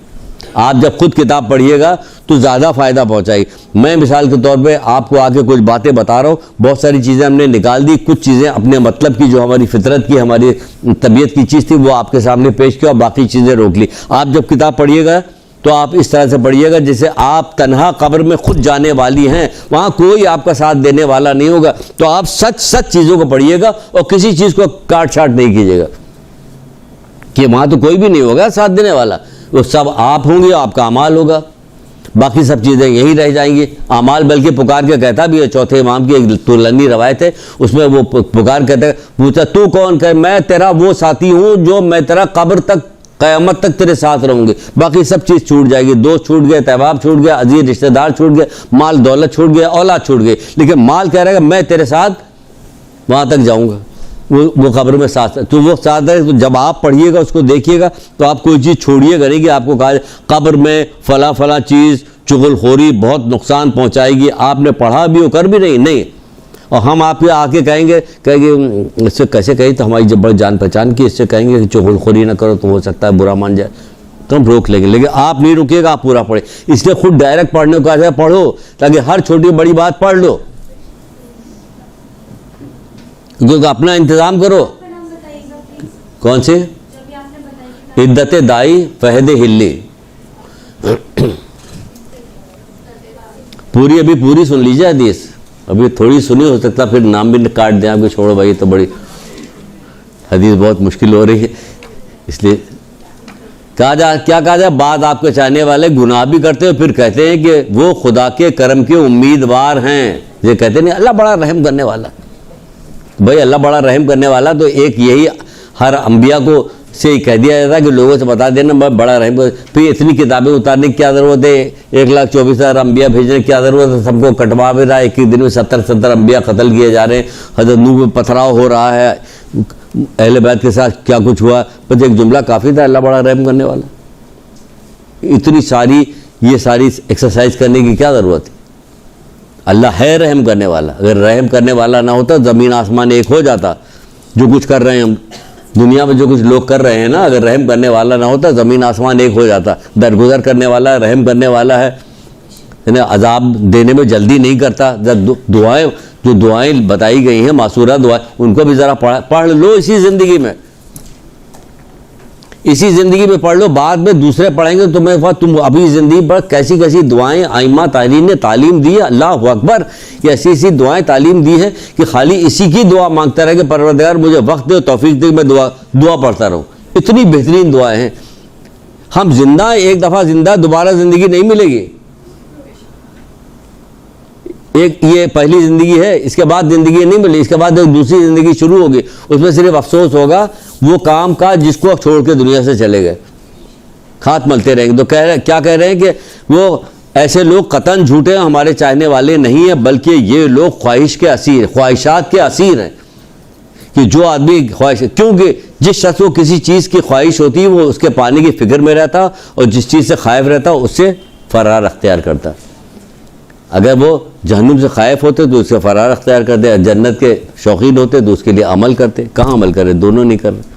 Speaker 3: آپ جب خود کتاب پڑھیے گا تو زیادہ فائدہ پہنچائے گی. میں مثال کے طور پہ آپ کو آگے کچھ باتیں بتا رہا ہوں. بہت ساری چیزیں ہم نے نکال دی، کچھ چیزیں اپنے مطلب کی جو ہماری فطرت کی ہماری طبیعت کی چیز تھی وہ آپ کے سامنے پیش کی اور باقی چیزیں روک لی. آپ جب کتاب پڑھیے گا تو آپ اس طرح سے پڑھیے گا جیسے آپ تنہا قبر میں خود جانے والی ہیں، وہاں کوئی آپ کا ساتھ دینے والا نہیں ہوگا. تو آپ سچ چیزوں کو پڑھیے گا اور کسی چیز کو کاٹ چھاٹ نہیں کیجیے گا کہ وہاں تو کوئی بھی نہیں ہوگا ساتھ دینے والا. وہ سب آپ ہوں گے، آپ کا اعمال ہوگا، باقی سب چیزیں یہی رہ جائیں گی. اعمال بلکہ پکار کے کہتا بھی ہے. چوتھے امام کی ایک طولانی روایت ہے، اس میں وہ پکار کہتا ہے، پوچھا تو کون؟ کہ میں تیرا وہ ساتھی ہوں جو میں تیرا قبر تک قیامت تک تیرے ساتھ رہوں گے. باقی سب چیز چھوٹ جائے گی. دوست چھوٹ گئے، تحباب چھوٹ گیا، عزیز رشتہ دار چھوٹ گئے، مال دولت چھوٹ گیا، اولاد چھوٹ گئی، لیکن مال کہہ رہا ہے کہ میں تیرے ساتھ وہاں تک جاؤں گا، وہ قبر میں ساتھ. تو وہ ساتھ ہے. تو جب آپ پڑھیے گا اس کو دیکھیے گا تو آپ کوئی چیز چھوڑیے گا نہیں کہ آپ کو کہا قبر میں فلاں چیز چغل خوری بہت نقصان پہنچائے گی. آپ نے پڑھا بھی ہو کر بھی نہیں. اور ہم آپ کے آ کے کہیں گے اس سے کیسے کہیں تو ہماری جب بڑی جان پہچان کی، اس سے کہیں گے کہ چغل خوری نہ کرو تو ہو سکتا ہے برا مان جائے، تو ہم روک لیں گے. لیکن آپ نہیں رکیے گا، آپ پورا پڑھیں. اس لیے خود ڈائریکٹ پڑھنے کو ایسا پڑھو تاکہ ہر چھوٹی بڑی بات پڑھ لو، کیونکہ اپنا انتظام کرو. کون سے؟ عدت دائی فہد ہلی. پوری سن لیجیے حدیث. ابھی تھوڑی سنی، ہو سکتا پھر نام بھی کاٹ دیں آپ کو، چھوڑو بھائی تو بڑی حدیث بہت مشکل ہو رہی ہے. اس لیے کیا کہا جائے، بعد آپ کے چاہنے والے گناہ بھی کرتے ہیں پھر کہتے ہیں کہ وہ خدا کے کرم کے امیدوار ہیں. یہ کہتے نہیں اللہ بڑا رحم کرنے والا. بھائی اللہ بڑا رحم کرنے والا تو ایک یہی ہر انبیاء کو سے ہی کہہ دیا جاتا ہے کہ لوگوں سے بتا دینا میں بڑا رحم کر. پھر اتنی کتابیں اتارنے کی کیا ضرورت ہے؟ 1,24,000 انبیاء بھیجنے کی کیا ضرورت ہے؟ سب کو کٹوا بھی رہا ہے. ایک دن میں 70 انبیاء قتل کیے جا رہے ہیں. حضرت نوح پہ پتھراؤ ہو رہا ہے. اہل بیت کے ساتھ کیا کچھ ہوا. بس ایک جملہ کافی تھا، اللہ بڑا رحم کرنے والا. اتنی ساری یہ ساری ایکسرسائز کرنے کی کیا ضرورت ہے؟ اللہ ہے رحم کرنے والا. اگر رحم کرنے والا نہ ہوتا زمین آسمان ایک ہو جاتا. جو کچھ کر رہے ہیں ہم دنیا میں، جو کچھ لوگ کر رہے ہیں نا، اگر رحم کرنے والا نہ ہوتا زمین آسمان ایک ہو جاتا. درگزر کرنے والا ہے، رحم کرنے والا ہے، عذاب دینے میں جلدی نہیں کرتا. دعائیں جو دعائیں بتائی گئی ہیں معصورہ دعائیں، ان کو بھی ذرا پڑھ لو. اسی زندگی میں پڑھ لو. بعد میں دوسرے پڑھیں گے تم ابھی زندگی پر کیسی دعائیں ائمہ تارین نے تعلیم دی ہے. اللہ اکبر، یہ ایسی دعائیں تعلیم دی ہیں کہ خالی اسی کی دعا مانگتا رہے کہ پروردگار مجھے وقت دے، توفیق دے، میں دعا پڑھتا رہوں. اتنی بہترین دعائیں ہیں. ہم زندہ ہیں، ایک دفعہ زندہ، دوبارہ زندگی نہیں ملے گی. ایک یہ پہلی زندگی ہے، اس کے بعد زندگی نہیں ملی. اس کے بعد ایک دوسری زندگی شروع ہوگی. اس میں صرف افسوس ہوگا وہ کام کا جس کو چھوڑ کے دنیا سے چلے گئے. ہاتھ ملتے رہیں گے. تو کیا کہہ رہے ہیں کہ وہ ایسے لوگ قطعاً جھوٹے ہمارے چاہنے والے نہیں ہیں، بلکہ یہ لوگ خواہشات کے اسیر ہیں. کہ جو آدمی خواہش، کیونکہ جس شخص کو کسی چیز کی خواہش ہوتی ہے وہ اس کے پانے کی فکر میں رہتا، اور جس چیز سے خائف رہتا اس سے فرار اختیار کرتا. اگر وہ جہنم سے خائف ہوتے تو اس سے فرار اختیار کرتے، جنت کے شوقین ہوتے تو اس کے لیے عمل کرتے. کہاں عمل کرے؟ دونوں نہیں کر رہے.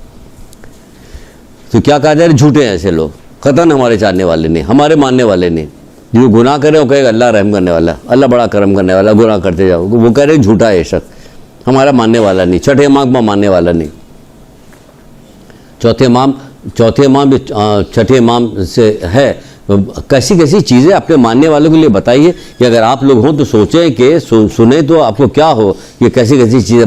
Speaker 3: تو کیا کہا جائے؟ جھوٹے ہیں ایسے لوگ، قطعاً ہمارے چاہنے والے نہیں، ہمارے ماننے والے نہیں. جو گناہ کرے وہ کہے گا اللہ رحم کرنے والا، اللہ بڑا کرم کرنے والا، گناہ کرتے جاؤ. وہ کہہ رہے جھوٹا ہے شخص، ہمارا ماننے والا نہیں، چھٹے امام کا ماننے والا نہیں. چوتھے امام چھٹے امام سے ہے. کیسی کیسی چیزیں اپنے ماننے والوں کے لیے بتائیے کہ اگر آپ لوگ ہوں تو سوچیں کہ سنیں تو آپ کو کیا ہو. یہ کیسی کیسی چیزیں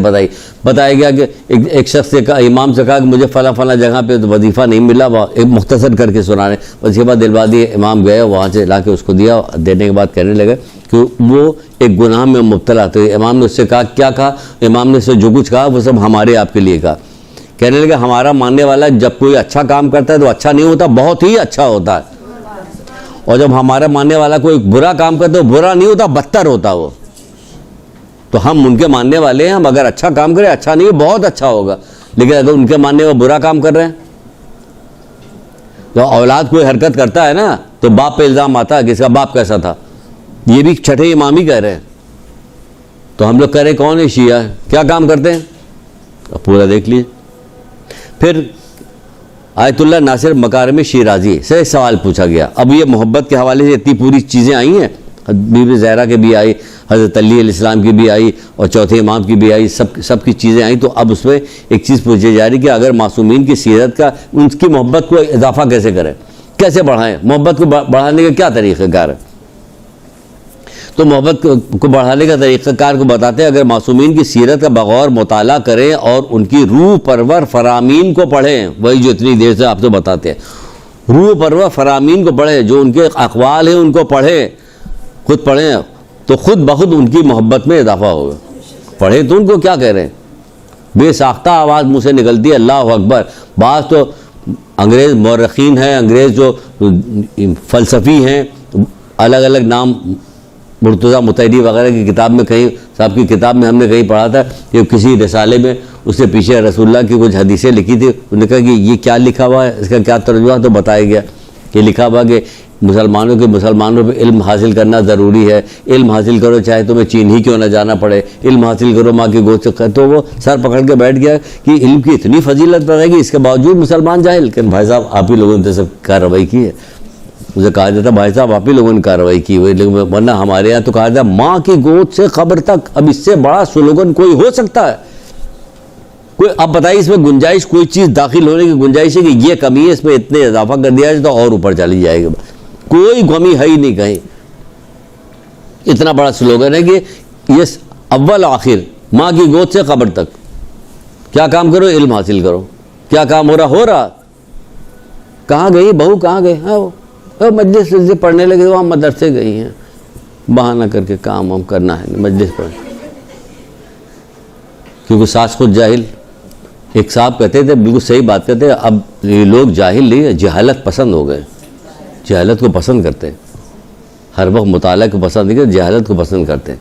Speaker 3: بتایا گیا کہ ایک شخص سے کہا، امام سے کہا کہ مجھے فلاں جگہ پہ تو وظیفہ نہیں ملا، ایک مختصر کر کے سنانے. وظیفہ دلوا دیے، امام گئے وہاں سے لا کے اس کو دیا. دینے کے بعد کہنے لگے کہ وہ ایک گناہ میں مبتلا تھے. امام نے اس سے کہا کیا کہا؟ امام نے اس سے جو کچھ کہا وہ سب ہمارے آپ کے لیے کہا. کہنے لگے ہمارا ماننے والا جب کوئی اچھا کام کرتا ہے تو اچھا نہیں ہوتا، بہت ہی اچھا ہوتا ہے. اور جب ہمارا ماننے والا کوئی برا کام کرتا ہے برا نہیں ہوتا، بدتر ہوتا وہ. تو ہم ان کے ماننے والے ہیں، ہم اگر اچھا کام کریں اچھا نہیں، بہت اچھا ہوگا. لیکن اگر ان کے ماننے میں برا کام کر رہے ہیں، تو اولاد کوئی حرکت کرتا ہے نا تو باپ پہ الزام آتا ہے کہ اس کا باپ کیسا تھا. یہ بھی چھٹے امام ہی کہہ رہے ہیں. تو ہم لوگ کہہ رہے ہیں کون ہے؟ شیعہ. کیا کام کرتے ہیں؟ پورا دیکھ لیے. پھر آیت اللہ ناصر مکارم شیرازی سے سوال پوچھا گیا. اب یہ محبت کے حوالے سے اتنی پوری چیزیں آئی ہیں، بی بی زہرا کی بھی آئی، حضرت علی علیہ السلام کی بھی آئی، اور چوتھے امام کی بھی آئی، سب کی چیزیں آئیں. تو اب اس میں ایک چیز پوچھی جا رہی کہ اگر معصومین کی سیرت کا، ان کی محبت کو اضافہ کیسے کریں، کیسے بڑھائیں؟ محبت کو بڑھانے کا کیا طریقہ کار ہے؟ تو محبت کو بڑھانے کا طریقہ کار کو بتاتے ہیں. اگر معصومین کی سیرت کا بغور مطالعہ کریں اور ان کی روح پرور فرامین کو پڑھیں، وہی جو اتنی دیر سے آپ سے بتاتے ہیں، روح پرور فرامین کو پڑھیں، جو ان کے اقوال ہیں ان کو پڑھیں، خود پڑھیں تو خود بخود ان کی محبت میں اضافہ ہوگا. پڑھیں تو ان کو کیا کہہ رہے ہیں؟ بے ساختہ آواز منہ سے نکلتی ہے اللہ اکبر. بعض تو انگریز مورخین ہیں، انگریز جو فلسفی ہیں، الگ الگ نام، مرتضیٰ مطہری وغیرہ کی کتاب میں، کہیں صاحب کی کتاب میں ہم نے کہیں پڑھا تھا کہ کسی رسالے میں اس سے پیچھے رسول اللہ کی کچھ حدیثیں لکھی تھی. انہوں نے کہا کہ یہ کیا لکھا ہوا ہے، اس کا کیا ترجمہ؟ تو بتایا گیا کہ لکھا ہوا کہ مسلمانوں پہ علم حاصل کرنا ضروری ہے. علم حاصل کرو چاہے تمہیں چین ہی کیوں نہ جانا پڑے، علم حاصل کرو ماں کی گود سے. تو وہ سر پکڑ کے بیٹھ گیا کہ علم کی اتنی فضیلت بتائے گی، اس کے باوجود مسلمان جاہل. کہ بھائی صاحب آپ ہی لوگوں نے سب کارروائی کی ہے. مجھے کہا جاتا بھائی صاحب آپ ہی لوگوں نے کارروائی کی ہوئی، لیکن ورنہ ہمارے یہاں تو کہا جاتا ماں کی گود سے قبر تک. اب اس سے بڑا سلوگن کوئی ہو سکتا ہے؟ کوئی اب بتائیے اس میں گنجائش، کوئی چیز داخل ہونے کی گنجائش ہے کہ یہ کمی ہے، اس میں اتنے اضافہ کر دیا جائے تو اور اوپر چلی جائے گا؟ کوئی کمی ہے ہی نہیں کہیں. اتنا بڑا سلوگن ہے کہ یہ اول آخر ماں کی گود سے قبر تک کیا کام کرو؟ علم حاصل کرو. کیا کام ہو رہا؟ کہاں گئی بہو؟ کہاں گئے؟ ہاں وہ مجلس سے پڑھنے لگے، وہاں مدرسے گئی ہیں، بہانہ کر کے کام ہم کرنا ہے مجلس پڑھ. کیونکہ ساس خود جاہل. ایک صاحب کہتے تھے، بالکل صحیح بات کہتے ہیں، اب یہ لوگ جاہل نہیں، جہالت پسند ہو گئے، جہالت کو پسند کرتے ہیں. ہر وقت مطالعہ کو پسند نہیں کرتے، جہالت کو پسند کرتے ہیں.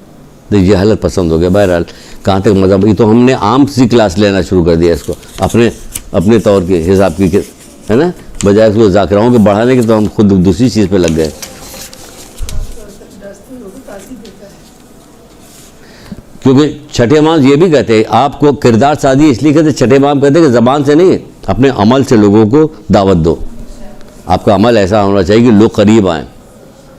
Speaker 3: تو جہالت پسند ہو گیا. بہرحال کہاں تک مذہب، یہ تو ہم نے عام سی کلاس لینا شروع کر دیا اس کو اپنے طور کے حساب کی، ہے نا، بجائے اس کو ذاکراؤں کے بڑھانے کے. تو ہم خود دوسری چیز پہ لگ گئے. کیونکہ چھٹے امام یہ بھی کہتے ہیں آپ کو کردار سازی اس لیے کہتے، چھٹے امام کہتے ہیں کہ زبان سے نہیں، اپنے عمل سے لوگوں کو دعوت دو. آپ کا عمل ایسا ہونا چاہیے کہ لوگ قریب آئیں.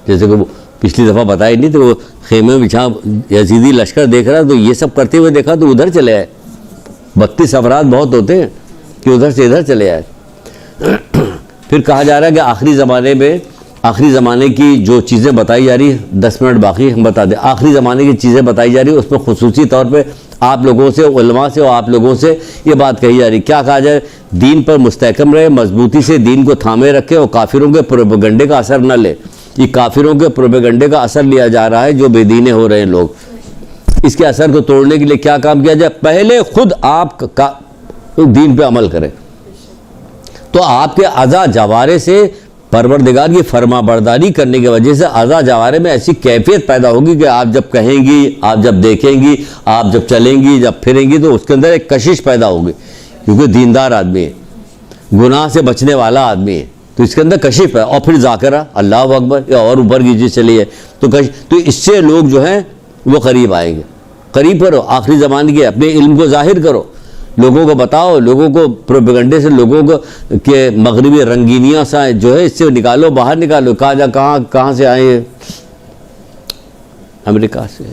Speaker 3: جیسے کہ وہ پچھلی دفعہ بتائی نہیں تو وہ خیمے میں بچھا یزیدی لشکر دیکھ رہا تو یہ سب کرتے ہوئے دیکھا تو ادھر چلے آئے. 32 افراد بہت ہوتے ہیں کہ ادھر سے ادھر چلے آئے. پھر کہا جا رہا ہے کہ آخری زمانے کی جو چیزیں بتائی جا رہی ہیں، 10 منٹ باقی ہم بتا دیں. آخری زمانے کی چیزیں بتائی جا رہی ہیں، اس میں خصوصی طور پہ آپ لوگوں سے، علماء سے اور آپ لوگوں سے یہ بات کہی جا رہی. کیا کہا جائے؟ دین پر مستحکم رہے، مضبوطی سے دین کو تھامے رکھے اور کافروں کے پروپیگنڈے کا اثر نہ لے. یہ کافروں کے پروپیگنڈے کا اثر لیا جا رہا ہے، جو بے دینے ہو رہے ہیں لوگ. اس کے اثر کو توڑنے کے لیے کیا کام کیا جائے؟ پہلے خود آپ دین پہ عمل کریں. تو آپ کے اعضاء جوارے سے پروردگار کی فرما برداری کرنے کی وجہ سے اعضاء جوارح میں ایسی کیفیت پیدا ہوگی کہ آپ جب کہیں گی، آپ جب دیکھیں گی، آپ جب چلیں گی، جب پھریں گی تو اس کے اندر ایک کشش پیدا ہوگی، کیونکہ دیندار آدمی ہے، گناہ سے بچنے والا آدمی ہے، تو اس کے اندر کشف ہے. اور پھر ذاکرہ، اللہ اکبر، یا اور اوپر کی چیز چلی ہے تو اس سے لوگ جو ہیں وہ قریب آئیں گے. قریب کرو، آخری زمانے کے اپنے علم کو ظاہر کرو، لوگوں کو بتاؤ، لوگوں کو پروپیگنڈے سے لوگوں کو کہ مغربی رنگینیاں سا جو ہے اس سے نکالو، باہر نکالو. کہاں سے آئے؟ امریکہ سے.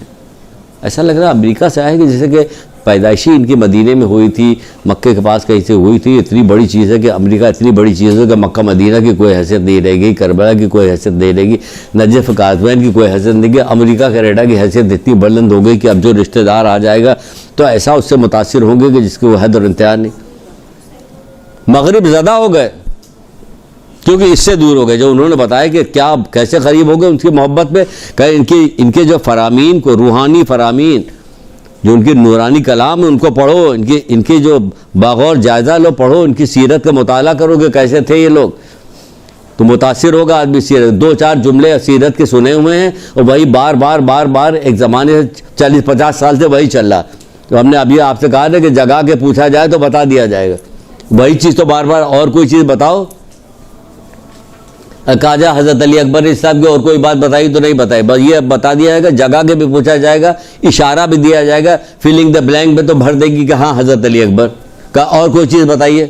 Speaker 3: ایسا لگ رہا امریکہ سے آئے کہ جیسے کہ پیدائشی ان کی مدینے میں ہوئی تھی، مکے کے پاس کہیں سے ہوئی تھی. اتنی بڑی چیز ہے کہ امریکہ اتنی بڑی چیز ہے کہ مکہ مدینہ کی کوئی حیثیت نہیں رہے گی، کربلا کی کوئی حیثیت نہیں رہے گی، نجف قازوین کی کوئی حیثیت نہیں رہے گی. امریکہ کینیڈا کی حیثیت اتنی بلند ہو گئی کہ اب جو رشتہ دار آ جائے گا تو ایسا اس سے متاثر ہوں گے کہ جس کی وہ حد اور انتہا نہیں. مغرب زدہ ہو گئے کیونکہ اس سے دور ہو گئے. جو انہوں نے بتایا کہ کیا کیسے قریب ہو گئے ان کی محبت میں، کہ ان کے جو فرامین کو، روحانی فرامین جو ان کی نورانی کلام ہے ان کو پڑھو، ان کی جو باغور جائزہ لو، پڑھو، ان کی سیرت کا مطالعہ کرو کہ کیسے تھے یہ لوگ، تو متاثر ہوگا آدمی. سیرت 2-4 جملے سیرت کے سنے ہوئے ہیں اور وہی بار بار ایک زمانے سے 40-50 سال سے وہی چل رہا. تو ہم نے ابھی آپ سے کہا تھا کہ جگہ کے پوچھا جائے تو بتا دیا جائے گا. وہی چیز تو بار اور کوئی چیز بتاؤ. کہا جائے حضرت علی اکبر صاحب کی اور کوئی بات بتائی تو نہیں بتائی، بس یہ بتا دیا جائے گا. جگہ کے بھی پوچھا جائے گا، اشارہ بھی دیا جائے گا، فیلنگ دا بلینک میں تو بھر دے گی کہ ہاں حضرت علی اکبر کا. اور کوئی چیز بتائیے،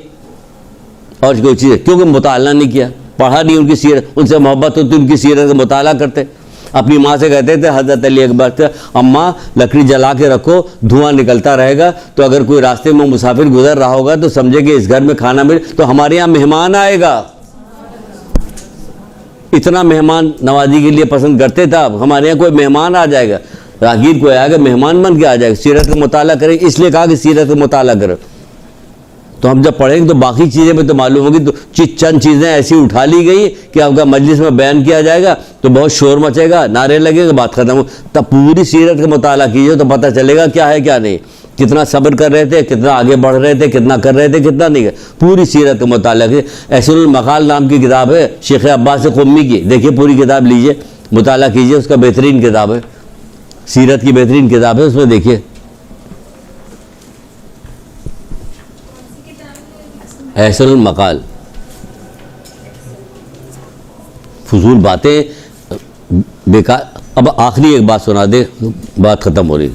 Speaker 3: اور کوئی چیز، کیونکہ مطالعہ نہیں کیا، پڑھا نہیں ان کی سیرت. ان سے محبت ہوتی ان کی سیرت کا مطالعہ کرتے. اپنی ماں سے کہتے تھے حضرت علی اکبر سے، اماں لکڑی جلا کے رکھو، دھواں نکلتا رہے گا، تو اگر کوئی راستے میں مسافر گزر رہا ہوگا تو سمجھے کہ اس گھر میں کھانا ملے تو ہمارے یہاں مہمان آئے گا. اتنا مہمان نوازی کے لیے پسند کرتے تھے. اب ہمارے یہاں کوئی مہمان آ جائے گا، راہگیر کوئی آئے گا، مہمان بن کے آ جائے گا. سیرت کا مطالعہ کریں، اس لیے کہا کہ سیرت کا مطالعہ کرو. تو ہم جب پڑھیں گے تو باقی چیزیں میں تو معلوم ہوگی. تو چند چیزیں ایسی اٹھا لی گئی کہ آپ کا مجلس میں بیان کیا جائے گا تو بہت شور مچے گا، نعرے لگے گا، بات ختم ہو. تب پوری سیرت کا مطالعہ کیجیے تو پتہ چلے گا کیا ہے کیا نہیں، کتنا صبر کر رہے تھے، کتنا آگے بڑھ رہے تھے، کتنا کر رہے تھے، کتنا نہیں کر. پوری سیرت کا مطالعہ کیجیے. احسن المقال نام کی کتاب ہے شیخ عباس قمی کی، دیکھیے پوری کتاب لیجیے، مطالعہ کیجیے. اس کا بہترین کتاب ہے، سیرت کی بہترین کتاب ہے. اس میں دیکھیے احسن المقال. فضول باتیں بیکار. اب آخری ایک بات سنا دے، بات ختم ہو رہی.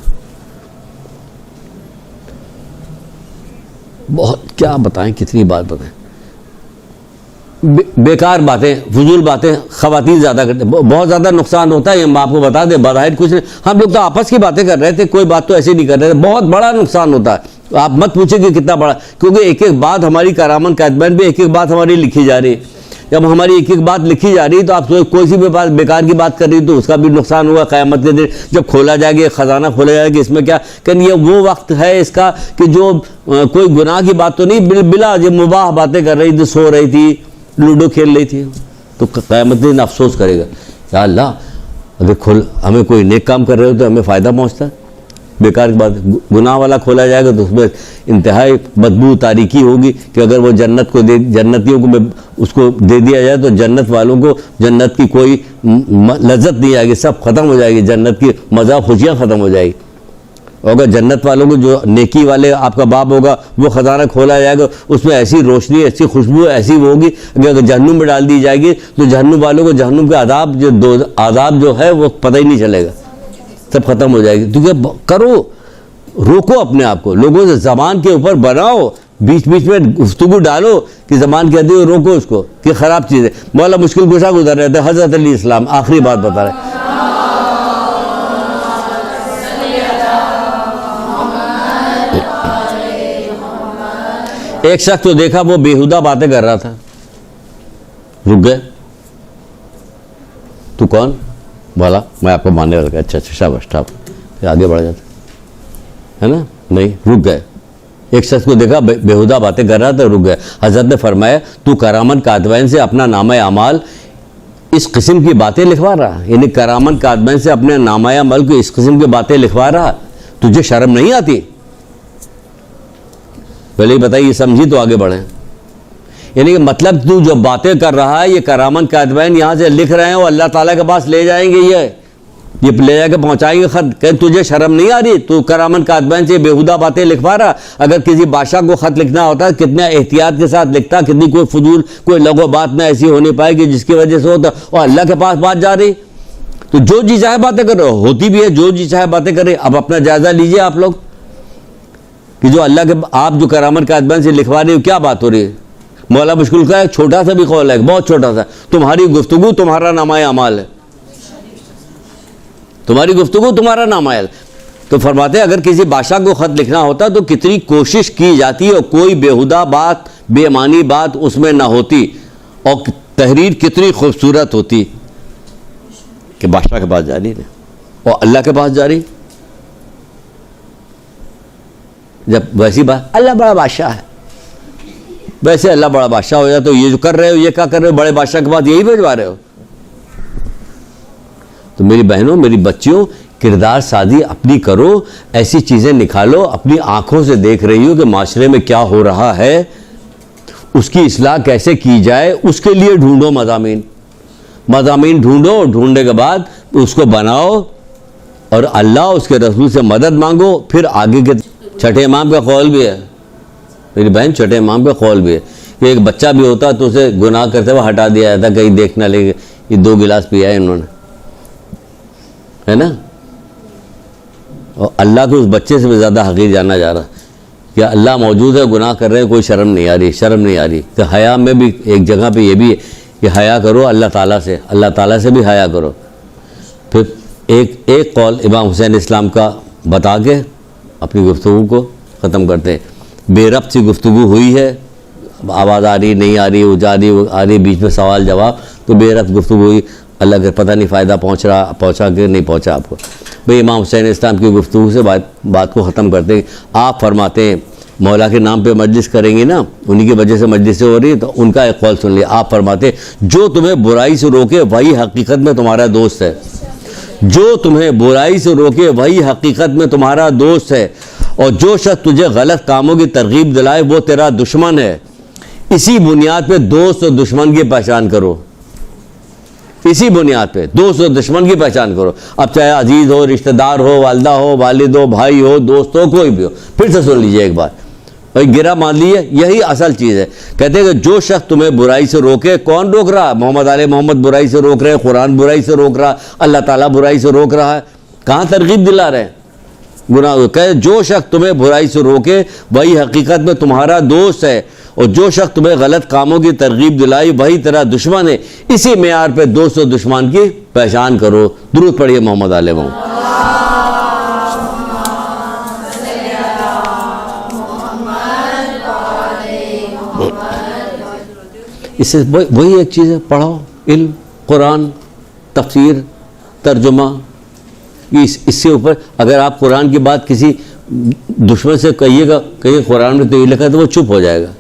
Speaker 3: بہت کیا بتائیں، کتنی بات بتائیں، بیکار باتیں، فضول باتیں خواتین زیادہ کرتے ہیں. بہت زیادہ نقصان ہوتا ہے. ہم آپ کو بتا دیں، بظاہر کچھ نہیں، ہم لوگ تو آپس کی باتیں کر رہے تھے، کوئی بات تو ایسے نہیں کر رہے تھے. بہت بڑا نقصان ہوتا ہے. آپ مت پوچھیں کہ کتنا بڑا، کیونکہ ایک ایک بات ہماری کرامن کاتبین بھی ایک ایک بات ہماری لکھی جا رہی ہے. جب ہماری ایک ایک بات لکھی جا رہی ہے تو آپ کوئی سی بھی بات بیکار کی بات کر رہی تو اس کا بھی نقصان ہوگا. قیامت کے دن جب کھولا جائے گا، خزانہ کھولا جائے گا، اس میں کیا کہ یہ وہ وقت ہے اس کا کہ جو کوئی گناہ کی بات تو نہیں، بلا جو مباح باتیں کر رہی تھی، سو رہی تھی، لوڈو کھیل رہی تھی، تو قیامت کے دن افسوس کرے گا، یا اللہ اگر ہمیں کوئی نیک کام کر رہے ہو تو ہمیں فائدہ پہنچتا ہے. بیکار کی بات، گناہ والا کھولا جائے گا تو اس میں انتہائی بدبو تاریکی ہوگی کہ اگر وہ جنت کو جنتیوں کو اس کو دے دیا جائے تو جنت والوں کو جنت کی کوئی لذت نہیں آئے گی، سب ختم ہو جائے گی، جنت کی مزہ خوشیاں ختم ہو جائے گی. اور اگر جنت والوں کو جو نیکی والے آپ کا باب ہوگا وہ خزانہ کھولا جائے گا، اس میں ایسی روشنی، ایسی خوشبو ایسی وہ ہوگی کہ اگر جہنم میں ڈال دی جائے گی تو جہنم والوں کو جہنم کا عذاب جو ہے وہ پتہ ہی نہیں چلے گا، سب ختم ہو جائے گی. کیونکہ کرو، روکو اپنے آپ کو، لوگوں سے زبان کے اوپر بناؤ، بیچ بیچ میں گفتگو ڈالو کہ زبان کہتے ہو، روکو اس کو کہ خراب چیز ہے. مولا مشکل کشا گزر رہے تھے حضرت علی السلام، آخری بات بتا رہے. ایک شخص تو دیکھا وہ بیہودہ باتیں کر رہا تھا، رک گئے. تو کون؟ بولا میں آپ کو ماننے والا. اچھا شاباش، پھر آگے بڑھ جاتا ہے نا. نہیں، رک گئے. ایک شخص کو دیکھا بیہودہ باتیں کر رہا تھا، رک گئے. حضرت نے فرمایا تو کرامن کاتبین سے اپنا نامہ اعمال اس قسم کی باتیں لکھوا رہا، یعنی کرامن کاتبین سے اپنے نامہ اعمال کو اس قسم کی باتیں لکھوا رہا، تجھے شرم نہیں آتی؟ پہلے ہی بتائیے، سمجھی تو آگے بڑھیں. یعنی کہ مطلب تو جو باتیں کر رہا ہے یہ کرامن کاتبین یہاں سے لکھ رہے ہیں اور اللہ تعالیٰ کے پاس لے جائیں گے، یہ لے جا کے پہنچائیں گے خط. کہ تجھے شرم نہیں آ رہی؟ تو کرامن کاتبین سے بےہودہ باتیں لکھوا رہا. اگر کسی بادشاہ کو خط لکھنا ہوتا کتنا احتیاط کے ساتھ لکھتا، کتنی کوئی فضول کوئی لغو بات نہ ایسی ہونی پائے کہ جس کی وجہ سے ہوتا. اور اللہ کے پاس بات جا رہی تو جو جی چاہے باتیں کر رہے ہو، ہوتی بھی ہے جو جی چاہے باتیں کر رہے. اب اپنا جائزہ لیجئے آپ لوگ کہ جو اللہ کے آپ جو کرامن کاتبین سے لکھوا رہے ہو کیا بات ہو رہی ہے. مولا مشکل کا ایک چھوٹا سا بھی قول ہے، بہت چھوٹا سا، تمہاری گفتگو تمہارا نامہ اعمال ہے، تمہاری گفتگو تمہارا نامہ ہے. تو فرماتے ہیں اگر کسی بادشاہ کو خط لکھنا ہوتا تو کتنی کوشش کی جاتی اور کوئی بےہودہ بات بے معنی بات اس میں نہ ہوتی، اور تحریر کتنی خوبصورت ہوتی کہ بادشاہ کے پاس جاری نہیں اور اللہ کے پاس جاری. جب ویسی بات اللہ بڑا بادشاہ ہے، ویسے اللہ بڑا بادشاہ ہو جائے تو یہ جو کر رہے ہو یہ کیا کر رہے ہو؟ بڑے بادشاہ کے پاس یہی بھیجوا رہے ہو. تو میری بہنوں میری بچیوں کردار سازی اپنی کرو، ایسی چیزیں نکالو، اپنی آنکھوں سے دیکھ رہی ہو کہ معاشرے میں کیا ہو رہا ہے، اس کی اصلاح کیسے کی جائے، اس کے لیے ڈھونڈو مضامین ڈھونڈو، ڈھونڈنے کے بعد اس کو بناؤ اور اللہ اس کے رسول سے مدد مانگو. پھر آگے کے چھٹے امام کا قول بھی ہے میری بہن، چھٹے امام کا قول بھی ہے کہ ایک بچہ بھی ہوتا تو اسے گناہ کرتے ہوئے ہٹا دیا جاتا، کہیں دیکھ نہ لے یہ 2 گلاس پیا ہے انہوں نے، ہے نا. اور اللہ کو اس بچے سے بھی زیادہ حقیر جانا جا رہا کہ اللہ موجود ہے، گناہ کر رہے ہیں، کوئی شرم نہیں آ رہی. کہ حیا میں بھی ایک جگہ پہ یہ بھی ہے کہ حیا کرو اللہ تعالیٰ سے بھی حیا کرو. پھر ایک قول امام حسین اسلام کا بتا کے اپنی گفتگو کو ختم کرتے ہیں. بے ربط سی گفتگو ہوئی ہے، آواز آ رہی نہیں آ رہی، وہ جا رہی وہ آ رہی، بیچ میں سوال جواب، تو بے ربط گفتگو ہوئی. اللہ کا پتہ نہیں فائدہ پہنچا کہ نہیں پہنچا آپ کو. بھئی امام حسین اسلام کی گفتگو سے بات کو ختم کرتے ہیں. آپ فرماتے ہیں مولا کے نام پہ مجلس کریں گے نا، انہی کی وجہ سے مجلس سے ہو رہی ہے، تو ان کا ایک قول سن لیا. آپ فرماتے ہیں جو تمہیں برائی سے روکے وہی حقیقت میں تمہارا دوست ہے. جو تمہیں برائی سے روکے وہی حقیقت میں تمہارا دوست ہے، اور جو شخص تجھے غلط کاموں کی ترغیب دلائے وہ تیرا دشمن ہے. اسی بنیاد پہ دوست اور دشمن کی پہچان کرو، اسی بنیاد پہ دوست اور دشمن کی پہچان کرو. اب چاہے عزیز ہو، رشتہ دار ہو، والدہ ہو، والد ہو، بھائی ہو، دوست ہو، کوئی بھی ہو. پھر سے سن لیجئے ایک بار، گرا مان لیے، یہی اصل چیز ہے. کہتے ہیں کہ جو شخص تمہیں برائی سے روکے، کون روک رہا؟ محمد آل محمد برائی سے روک رہے ہیں، قرآن برائی سے روک رہا، اللہ تعالیٰ برائی سے روک رہا ہے. کہاں ترغیب دلا رہے ہیں؟ گناہ. کہ جو شخص تمہیں برائی سے روکے وہی حقیقت میں تمہارا دوست ہے، اور جو شخص تمہیں غلط کاموں کی ترغیب دلائی وہی تیرا دشمن ہے. اسی معیار پہ دوست اور دشمن کی پہچان کرو. درود پڑھیے محمد آل محمد. اس سے وہی ایک چیز ہے، پڑھو، علم، قرآن، تفسیر، ترجمہ. اس سے اوپر اگر آپ قرآن کی بات کسی دشمن سے کہیے گا کہ قرآن میں تو یہ لکھا ہے، تو وہ چپ ہو جائے گا.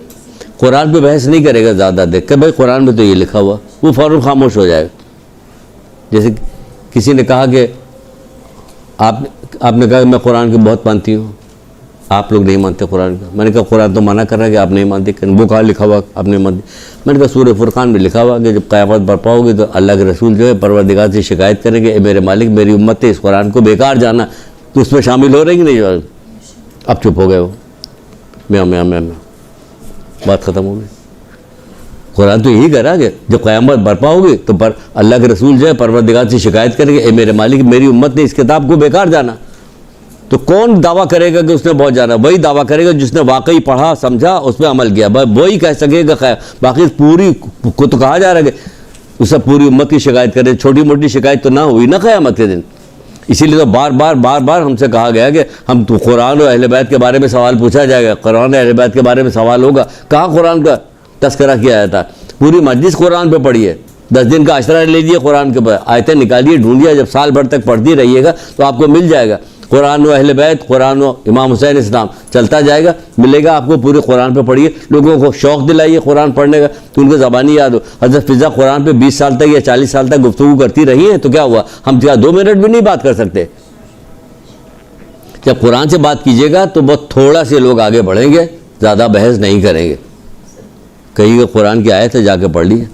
Speaker 3: قرآن پہ بحث نہیں کرے گا زیادہ دیکھ کہ بھائی قرآن میں تو یہ لکھا ہوا، وہ فوراً خاموش ہو جائے گا. جیسے کسی نے کہا کہ آپ نے کہا کہ میں قرآن کی بہت مانتی ہوں، آپ لوگ نہیں مانتے قرآن کا. میں نے کہا قرآن تو منع کر رہا ہے کہ آپ نہیں مانتے. وہ کہاں لکھا ہوا آپ نہیں مانتے؟ میں نے کہا سورہ فرقان میں لکھا ہوا کہ جب قیامت برپا ہوگی تو اللہ کے رسول جو ہے پروردگار سے شکایت کریں گے، اے میرے مالک میری امت نے اس قرآن کو بیکار جانا، تو اس میں شامل ہو رہی کہ نہیں؟ اب چپ ہو گئے وہ، میں بات ختم ہو گئی. قرآن تو یہی کہہ رہا کہ جب قیامت برپا ہوگی تو اللہ کے رسول جو ہے پروردگار سے شکایت کریں گے، اے میرے مالک میری امت نے اس کتاب کو بیکار جانا. تو کون دعویٰ کرے گا کہ اس نے بہت جانا؟ وہی دعویٰ کرے گا جس نے واقعی پڑھا، سمجھا، اس پہ عمل کیا. وہی کہہ سکے گا. باقی پوری کو تو کہا جا رہا ہے کہ اس سے پوری امت کی شکایت کرے. چھوٹی موٹی شکایت تو نہ ہوئی نا قیامت کے دن. اسی لیے تو بار بار ہم سے کہا گیا کہ ہم تو قرآن اور اہل بیت کے بارے میں سوال پوچھا جائے گا، قرآن اور اہل بیت کے بارے میں سوال ہوگا. کہاں قرآن کا تذکرہ کیا جاتا؟ پوری مجلس قرآن پہ پڑھی ہے. 10 دن کا عشرہ لیجیے قرآن کے پر، آیتیں نکالیے، ڈھونڈیے. جب سال بھر تک پڑھتی رہیے گا تو آپ کو مل جائے گا. قرآن و اہل بیت، قرآن و امام حسین اسلام چلتا جائے گا، ملے گا آپ کو. پورے قرآن پہ پڑھیے، لوگوں کو شوق دلائیے قرآن پڑھنے کا، تو ان کو زبانی یاد ہو. حضرت فضا قرآن پہ 20 سال تک یا 40 سال تک گفتگو کرتی رہی ہیں، تو کیا ہوا؟ ہم کیا 2 منٹ بھی نہیں بات کر سکتے؟ جب قرآن سے بات کیجیے گا تو بہت تھوڑا سے لوگ آگے بڑھیں گے، زیادہ بحث نہیں کریں گے. کہیں قرآن کی آیت ہے جا کے پڑھ لیجیے.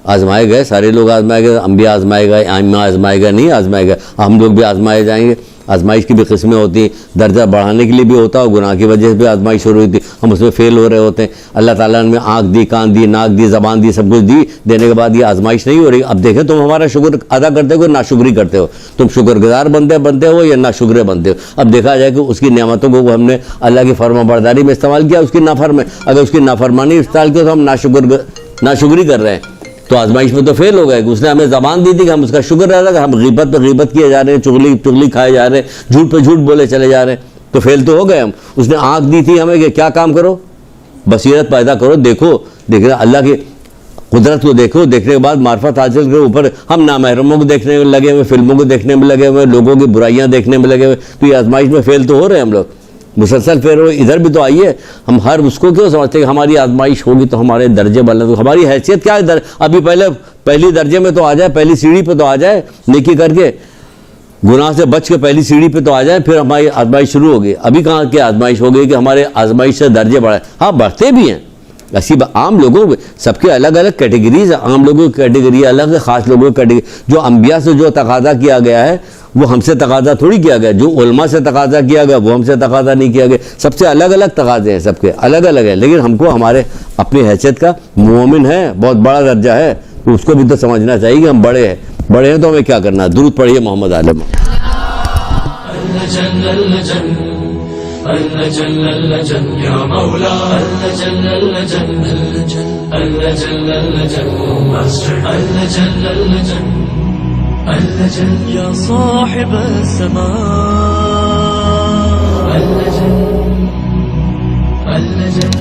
Speaker 3: آزمائے گئے سارے لوگ, آزمائے گئے, انبیاء آزمائے گئے, ائمہ آزمائے گئے, نہیں آزمائے گئے, ہم لوگ بھی آزمائے جائیں گے. آزمائش کی بھی قسمیں ہوتی ہیں, درجہ بڑھانے کے لیے بھی ہوتا ہے, اور گناہ کی وجہ سے بھی آزمائش شروع ہوئی تھی, ہم اس میں فیل ہو رہے ہوتے ہیں. اللہ تعالیٰ نے آنکھ دی, کان دی, ناک دی, زبان دی, سب کچھ دی, دینے کے بعد یہ آزمائش نہیں ہو رہی. اب دیکھیں تم ہمارا شکر ادا کرتے ہو, ناشکری کرتے ہو, تم شکر گزار بنتے ہو یا ناشکرے بنتے ہو. اب دیکھا جائے کہ اس کی نعمتوں کو ہم نے اللہ کی فرما برداری میں استعمال کیا, اس کی نافرمانی, اگر اس کی نافرمانی استعمال کیا تو ہم ناشکری کر رہے ہیں, تو آزمائش میں تو فیل ہو گئے. اس نے ہمیں زبان دی تھی کہ ہم اس کا شکر ادا کریں, ہم غیبت پہ غیبت کیے جا رہے ہیں, چغلی کھائے جا رہے ہیں, جھوٹ پہ جھوٹ بولے چلے جا رہے ہیں, تو فیل تو ہو گئے ہم. اس نے آنکھ دی تھی ہمیں کہ کیا کام کرو, بصیرت پیدا کرو, دیکھو اللہ کی قدرت کو دیکھو, دیکھنے کے بعد معرفت حاصل کرو. اوپر ہم نامحرموں کو دیکھنے میں لگے ہوئے, فلموں کو دیکھنے میں لگے ہوئے, لوگوں کی برائیاں دیکھنے میں لگے ہوئے, تو یہ آزمائش میں فیل تو ہو رہے ہیں ہم لوگ. مسلسل پھر ادھر بھی تو آئیے, ہم ہر اس کو کیوں سمجھتے ہیں کہ ہماری آزمائش ہوگی تو ہمارے درجے بلند, ہماری حیثیت کیا ہے. ابھی پہلی درجے میں تو آ جائے, پہلی سیڑھی پہ تو آ جائے, نیکی کر کے گناہ سے بچ کے پہلی سیڑھی پہ تو آ جائے, پھر ہماری آزمائش شروع ہوگی. ابھی کہاں کی آزمائش ہو گئی کہ ہمارے آزمائش سے درجے بڑھائے. ہاں بڑھتے بھی ہیں, ایسی عام لوگوں کے سب کے الگ الگ کیٹیگریز ہیں, عام لوگوں کی کیٹیگری الگ ہے, خاص لوگوں کی کیٹیگری. جو انبیاء سے جو تقاضا کیا گیا ہے وہ ہم سے تقاضا تھوڑی کیا گیا, جو علماء سے تقاضا کیا گیا وہ ہم سے تقاضا نہیں کیا گیا. سب سے الگ الگ تقاضے ہیں, سب کے الگ الگ ہیں, لیکن ہم کو ہمارے اپنی حیثیت کا مومن ہے, بہت بڑا درجہ ہے, تو اس کو بھی تو سمجھنا چاہیے کہ ہم بڑے ہیں تو ہمیں کیا کرنا ہے. درود پڑھیے محمد عالم.
Speaker 5: يا صاحب السماء اللجن